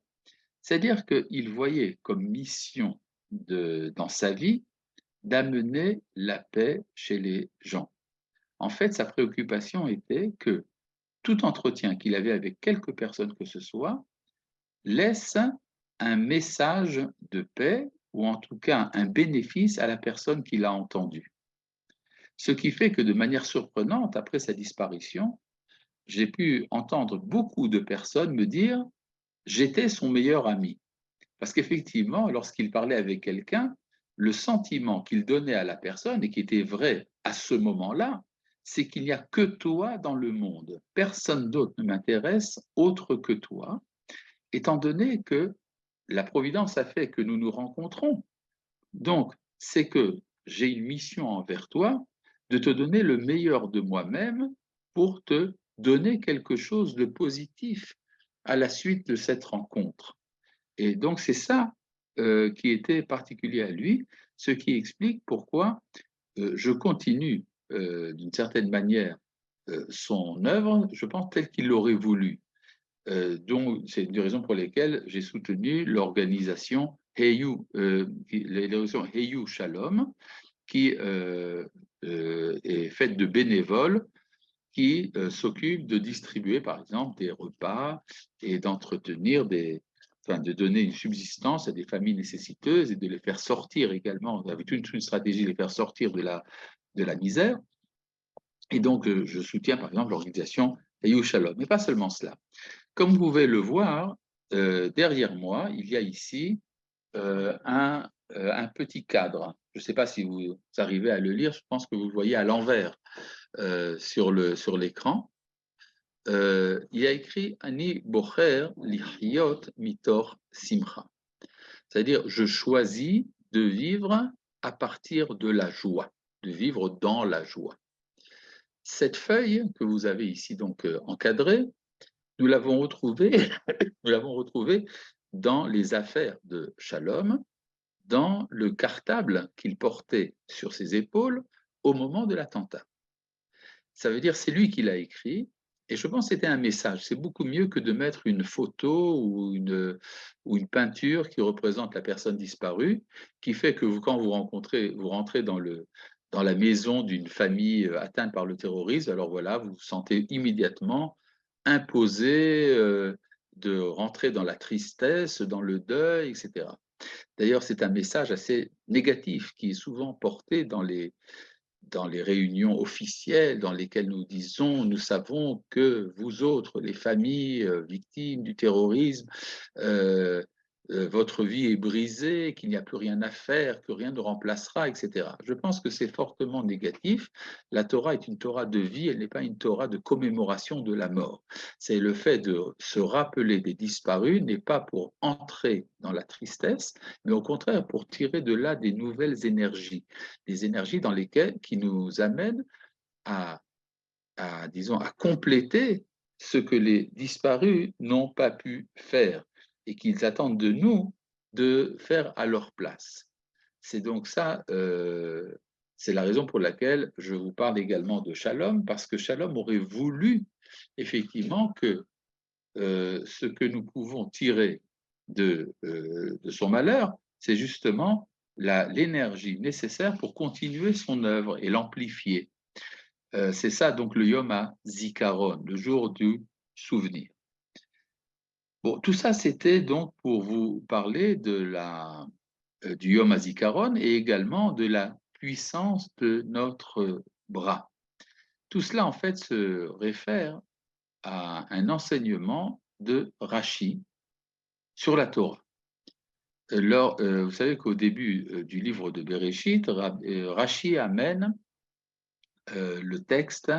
C'est-à-dire qu'il voyait comme mission dans sa vie d'amener la paix chez les gens. En fait, sa préoccupation était que tout entretien qu'il avait avec quelque personne que ce soit laisse un message de paix ou en tout cas un bénéfice à la personne qui l'a entendu. Ce qui fait que de manière surprenante, après sa disparition, j'ai pu entendre beaucoup de personnes me dire « j'étais son meilleur ami ». Parce qu'effectivement, lorsqu'il parlait avec quelqu'un, le sentiment qu'il donnait à la personne, et qui était vrai à ce moment-là, c'est qu'il n'y a que toi dans le monde. Personne d'autre ne m'intéresse autre que toi, étant donné que la Providence a fait que nous nous rencontrons. Donc, c'est que j'ai une mission envers toi de te donner le meilleur de moi-même pour te donner quelque chose de positif à la suite de cette rencontre. Et donc, c'est ça qui était particulier à lui, ce qui explique pourquoi je continue d'une certaine manière son œuvre, je pense, telle qu'il l'aurait voulu. Donc, c'est une des raisons pour lesquelles j'ai soutenu l'organisation Heyu Shalom, qui est faite de bénévoles qui s'occupent de distribuer, par exemple, des repas et de donner une subsistance à des familles nécessiteuses et de les faire sortir également, avec toute une stratégie, de les faire sortir de la misère. Et donc, je soutiens, par exemple, l'organisation Heyu Shalom. Mais pas seulement cela. Comme vous pouvez le voir, derrière moi, il y a ici un petit cadre. Je ne sais pas si vous arrivez à le lire, je pense que vous le voyez à l'envers sur l'écran. Il y a écrit « Ani bocher lichiyot mitor simcha ». C'est-à-dire, je choisis de vivre à partir de la joie, de vivre dans la joie. Cette feuille que vous avez ici donc encadrée, nous l'avons retrouvée dans les affaires de Shalom, dans le cartable qu'il portait sur ses épaules au moment de l'attentat. Ça veut dire c'est lui qui l'a écrit Et je pense que c'était un message. C'est beaucoup mieux que de mettre une photo ou une peinture qui représente la personne disparue, qui fait que quand vous rentrez dans la maison d'une famille atteinte par le terrorisme, alors voilà, vous vous sentez immédiatement imposé de rentrer dans la tristesse, dans le deuil, etc. D'ailleurs, c'est un message assez négatif qui est souvent porté dans les réunions officielles dans lesquelles nous disons, nous savons que vous autres, les familles victimes du terrorisme, euh, votre vie est brisée, qu'il n'y a plus rien à faire, que rien ne remplacera, etc. Je pense que c'est fortement négatif. La Torah est une Torah de vie, elle n'est pas une Torah de commémoration de la mort. C'est le fait de se rappeler des disparus, n'est pas pour entrer dans la tristesse, mais au contraire pour tirer de là des nouvelles énergies, des énergies dans lesquelles qui nous amènent à, disons, à compléter ce que les disparus n'ont pas pu faire et qu'ils attendent de nous de faire à leur place. C'est donc ça, c'est la raison pour laquelle je vous parle également de Shalom, parce que Shalom aurait voulu effectivement que ce que nous pouvons tirer de son malheur, c'est justement l'énergie nécessaire pour continuer son œuvre et l'amplifier. C'est ça donc le Yom HaZikaron, le jour du souvenir. Bon, tout ça, c'était donc pour vous parler du Yom HaZikaron et également de la puissance de notre bras. Tout cela, en fait, se réfère à un enseignement de Rashi sur la Torah. Vous savez qu'au début du livre de Bereshit, Rashi amène le texte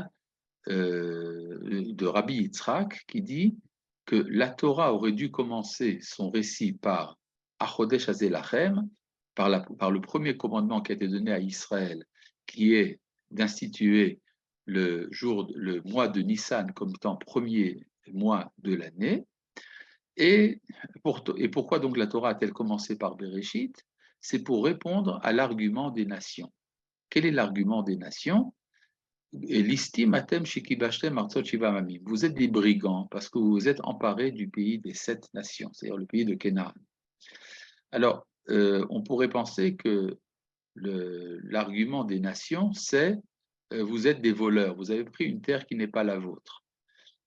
de Rabbi Yitzhak qui dit que la Torah aurait dû commencer son récit par Achodesh Hazelachem, par le premier commandement qui a été donné à Israël, qui est d'instituer le mois de Nissan comme étant premier mois de l'année. Et pourquoi donc la Torah a-t-elle commencé par Bereshit? C'est pour répondre à l'argument des nations. Quel est l'argument des nations? L'istim atem shikibashtem artzot shiva amim. Vous êtes des brigands parce que vous vous êtes emparés du pays des 7 nations, c'est-à-dire le pays de Canaan. Alors, on pourrait penser que l'argument des nations, c'est vous êtes des voleurs, vous avez pris une terre qui n'est pas la vôtre.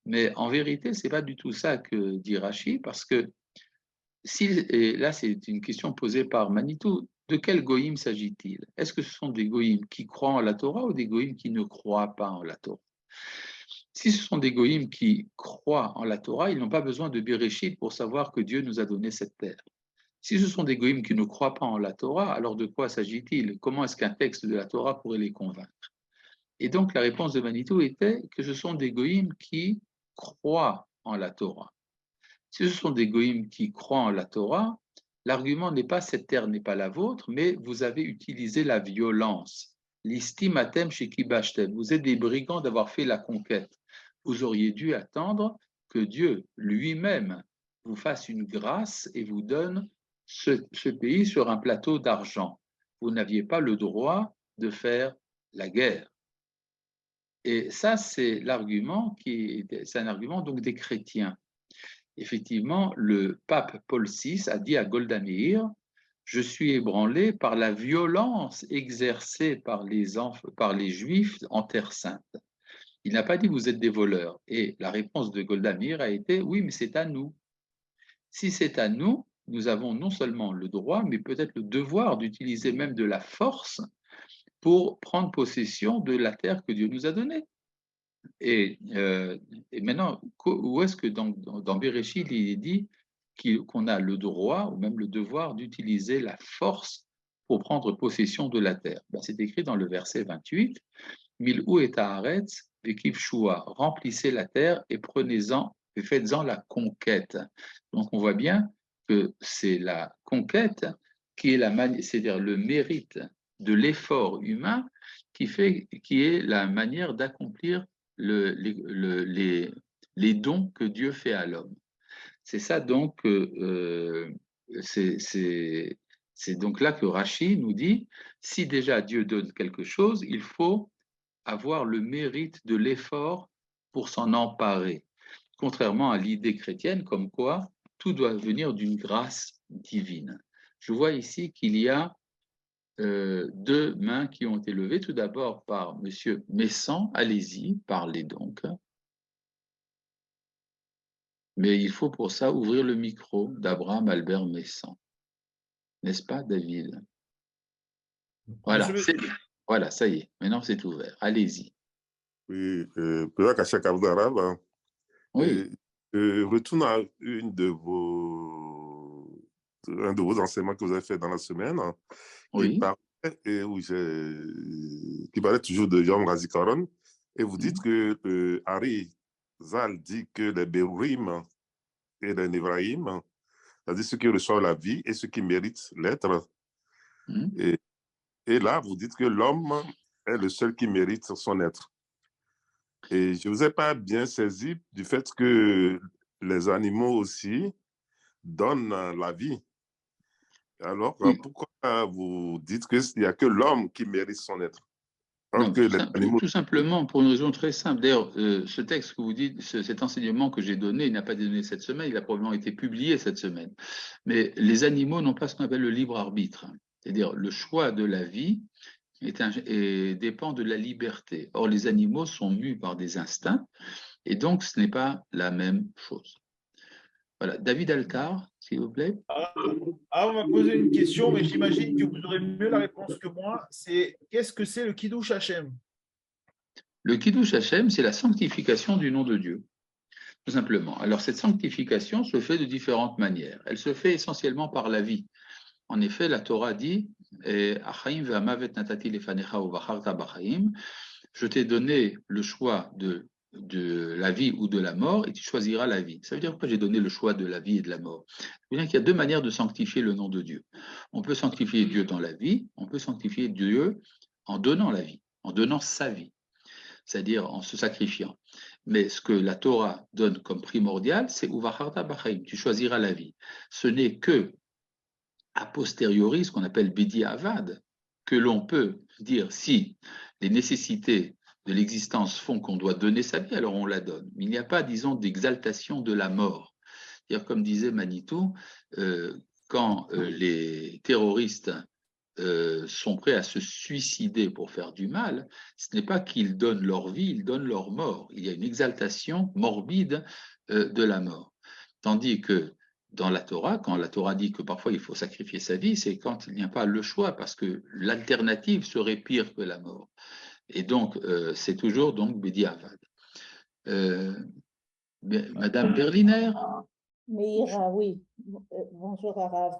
Mais en vérité, ce n'est pas du tout ça que dit Rashi, parce que et là, c'est une question posée par Manitou. De quel goïm s'agit-il? Est-ce que ce sont des goïms qui croient en la Torah ou des goïms qui ne croient pas en la Torah? Si ce sont des goïms qui croient en la Torah, ils n'ont pas besoin de Bereshit pour savoir que Dieu nous a donné cette terre. Si ce sont des goïms qui ne croient pas en la Torah, alors de quoi s'agit-il? Comment est-ce qu'un texte de la Torah pourrait les convaincre? Et donc la réponse de Manitou était que ce sont des goïms qui croient en la Torah. Si ce sont des goïms qui croient en la Torah, l'argument n'est pas cette terre n'est pas la vôtre, mais vous avez utilisé la violence. L'istimatem shekibashtem. Vous êtes des brigands d'avoir fait la conquête. Vous auriez dû attendre que Dieu lui-même vous fasse une grâce et vous donne ce pays sur un plateau d'argent. Vous n'aviez pas le droit de faire la guerre. Et ça, c'est un argument donc des chrétiens. Effectivement, le pape Paul VI a dit à Golda Meir, je suis ébranlé par la violence exercée par les Juifs en Terre Sainte. Il n'a pas dit vous êtes des voleurs. Et la réponse de Golda Meir a été oui, mais c'est à nous. Si c'est à nous, nous avons non seulement le droit, mais peut-être le devoir d'utiliser même de la force pour prendre possession de la terre que Dieu nous a donnée. Et maintenant, où est-ce que dans Bereshit, il est dit qu'on a le droit ou même le devoir d'utiliser la force pour prendre possession de la terre? C'est écrit dans le verset 28, Mil'ou et Haaretz, Vekiv Shua, remplissez la terre et prenez-en et faites-en la conquête. Donc on voit bien que c'est la conquête qui est c'est-à-dire le mérite de l'effort humain qui est la manière d'accomplir les dons que Dieu fait à l'homme. C'est ça donc, c'est donc là que Rashi nous dit, si déjà Dieu donne quelque chose, il faut avoir le mérite de l'effort pour s'en emparer, contrairement à l'idée chrétienne comme quoi tout doit venir d'une grâce divine. Je vois ici qu'il y a deux mains qui ont été levées, tout d'abord par M. Messan. Allez-y, parlez donc. Mais il faut pour ça ouvrir le micro d'Abraham Albert Messan. N'est-ce pas, David? Voilà, voilà, ça y est, maintenant c'est ouvert. Allez-y. Oui, peut-être qu'à chaque arabe, hein, Oui. retourne à un de vos enseignements que vous avez fait dans la semaine, hein, Oui. qui parlait toujours de Yom Razikaron, et vous dites que Ari Zal dit que les Bérourim et les Névraïm, c'est-à-dire ceux qui reçoivent la vie et ceux qui méritent l'être, et là, vous dites que l'homme est le seul qui mérite son être. Et je ne vous ai pas bien saisi du fait que les animaux aussi donnent la vie. Alors, pourquoi vous dites qu'il n'y a que l'homme qui mérite son être? Non, tout simplement pour une raison très simple. D'ailleurs, ce texte que vous dites, cet enseignement que j'ai donné, il n'a pas été donné cette semaine, il a probablement été publié cette semaine. Mais les animaux n'ont pas ce qu'on appelle le libre arbitre. C'est-à-dire le choix de la vie dépend de la liberté. Or, les animaux sont mus par des instincts et donc ce n'est pas la même chose. Voilà. David Alcar, s'il vous plaît. On m'a posé une question, mais j'imagine que vous aurez mieux la réponse que moi. C'est qu'est-ce que c'est le Kiddush Hashem? Le Kiddush Hashem, c'est la sanctification du nom de Dieu, tout simplement. Alors, cette sanctification se fait de différentes manières. Elle se fait essentiellement par la vie. En effet, la Torah dit je t'ai donné le choix de la vie ou de la mort et tu choisiras la vie. Ça veut dire quoi j'ai donné le choix de la vie et de la mort? Ça veut dire qu'il y a deux manières de sanctifier le nom de Dieu. On peut sanctifier Dieu dans la vie, on peut sanctifier Dieu en donnant la vie, en donnant sa vie, c'est-à-dire en se sacrifiant. Mais ce que la Torah donne comme primordial, c'est Uvacharta Bachaim, tu choisiras la vie. Ce n'est que a posteriori, ce qu'on appelle Bidi Avad, que l'on peut dire si les nécessités de l'existence font qu'on doit donner sa vie, alors on la donne. Mais il n'y a pas, disons, d'exaltation de la mort. C'est-à-dire, comme disait Manitou, quand les terroristes sont prêts à se suicider pour faire du mal, ce n'est pas qu'ils donnent leur vie, ils donnent leur mort. Il y a une exaltation morbide de la mort. Tandis que dans la Torah, quand la Torah dit que parfois il faut sacrifier sa vie, c'est quand il n'y a pas le choix, parce que l'alternative serait pire que la mort. Et donc, c'est toujours donc Bedi Avad. Madame Berliner? Meira, oui. Bonjour Arav.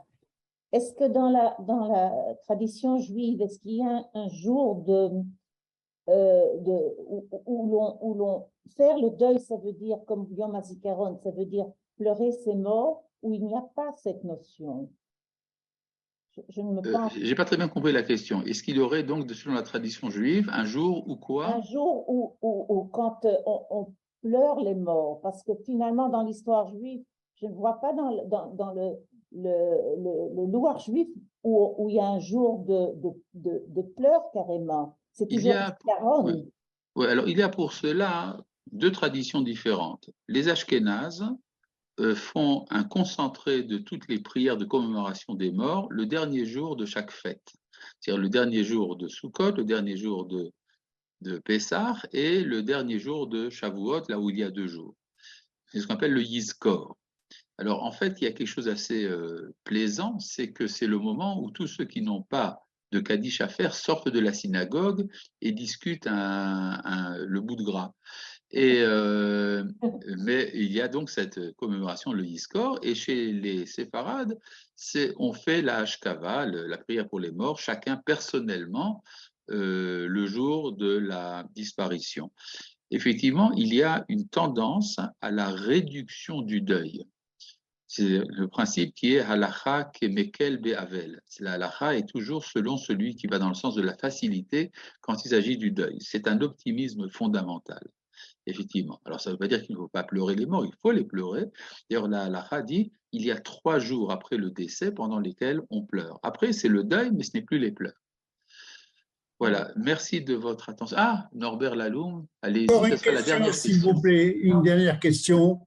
Est-ce que dans la tradition juive, est-ce qu'il y a un jour où l'on faire le deuil, ça veut dire, comme Yom HaZikaron, ça veut dire pleurer ses morts, où il n'y a pas cette notion? Je ne me pense. J'ai pas très bien compris la question. Est-ce qu'il y aurait donc, selon la tradition juive, un jour où quoi? Un jour où quand on pleure les morts, parce que finalement, dans l'histoire juive, je ne vois pas dans le louar juif où il y a un jour de pleurs carrément. C'est toujours Caron. Oui, alors il y a pour cela deux traditions différentes. Les Ashkénazes font un concentré de toutes les prières de commémoration des morts le dernier jour de chaque fête. C'est-à-dire le dernier jour de Sukkot, le dernier jour de Pessah et le dernier jour de Shavuot, là où il y a 2 jours. C'est ce qu'on appelle le Yizkor. Alors en fait, il y a quelque chose d'assez plaisant, c'est que c'est le moment où tous ceux qui n'ont pas de Kaddish à faire sortent de la synagogue et discutent le bout de gras. Mais il y a donc cette commémoration, le Yizkor, et chez les séfarades, on fait la Hashkava, la prière pour les morts, chacun personnellement, le jour de la disparition. Effectivement, il y a une tendance à la réduction du deuil. C'est le principe qui est halacha kemekel be'avel. La halacha est toujours selon celui qui va dans le sens de la facilité quand il s'agit du deuil. C'est un optimisme fondamental, effectivement. Alors ça ne veut pas dire qu'il ne faut pas pleurer les morts, il faut les pleurer. D'ailleurs, la halacha dit il y a 3 jours après le décès pendant lesquels on pleure. Après, c'est le deuil, mais ce n'est plus les pleurs. Voilà, merci de votre attention. Ah, Norbert Laloum, allez-y, Encore une ce sera la question, dernière s'il question. vous plaît, une dernière question.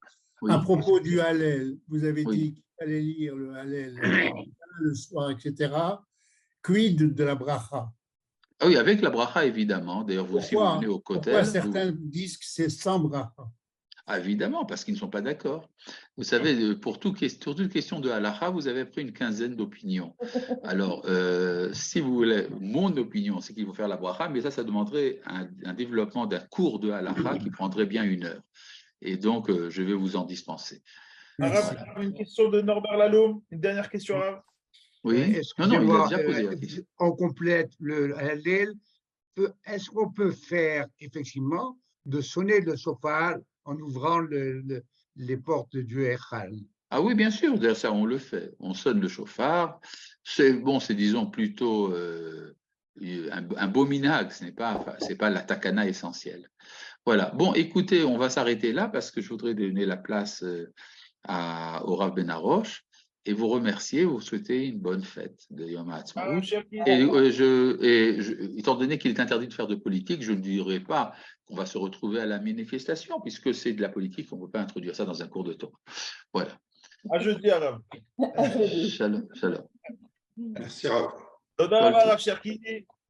Oui. À propos du Hallel, vous avez Oui. dit qu'il fallait lire le Hallel le soir, etc. Quid de la bracha? Ah oui, avec la bracha, évidemment. D'ailleurs, vous, si vous venez au Pourquoi Kotel, certains disent que c'est sans bracha? Ah, évidemment, parce qu'ils ne sont pas d'accord. Vous savez, pour toute question de halakha, vous avez pris une quinzaine d'opinions. Alors, si vous voulez, mon opinion, c'est qu'il faut faire la bracha, mais ça demanderait un développement d'un cours de halakha qui prendrait bien 1 heure. Et donc, je vais vous en dispenser. Merci. Arabe, une question de Norbert Laloum. Une dernière question, Arabe. Oui. Non, il a Excusez-moi, déjà posé la question. on complète le Hallel. Est-ce qu'on peut faire effectivement de sonner le shofar en ouvrant les portes du Echal? Ah oui, bien sûr, d'ailleurs, ça, on le fait. On sonne le chauffard. C'est bon, c'est disons plutôt un beau minhag, ce n'est pas la takana essentielle. Voilà. Bon, écoutez, on va s'arrêter là parce que je voudrais donner la place au Rav Ben Arosh et vous remercier, vous souhaiter une bonne fête de Yom HaAtzmaut. Étant donné qu'il est interdit de faire de politique, je ne dirai pas qu'on va se retrouver à la manifestation, puisque c'est de la politique, on ne peut pas introduire ça dans un cours de Torah. Voilà. À jeudi, Arabe. Shalom, shalom. Merci, Rav. Toda raba, Rav Cherki.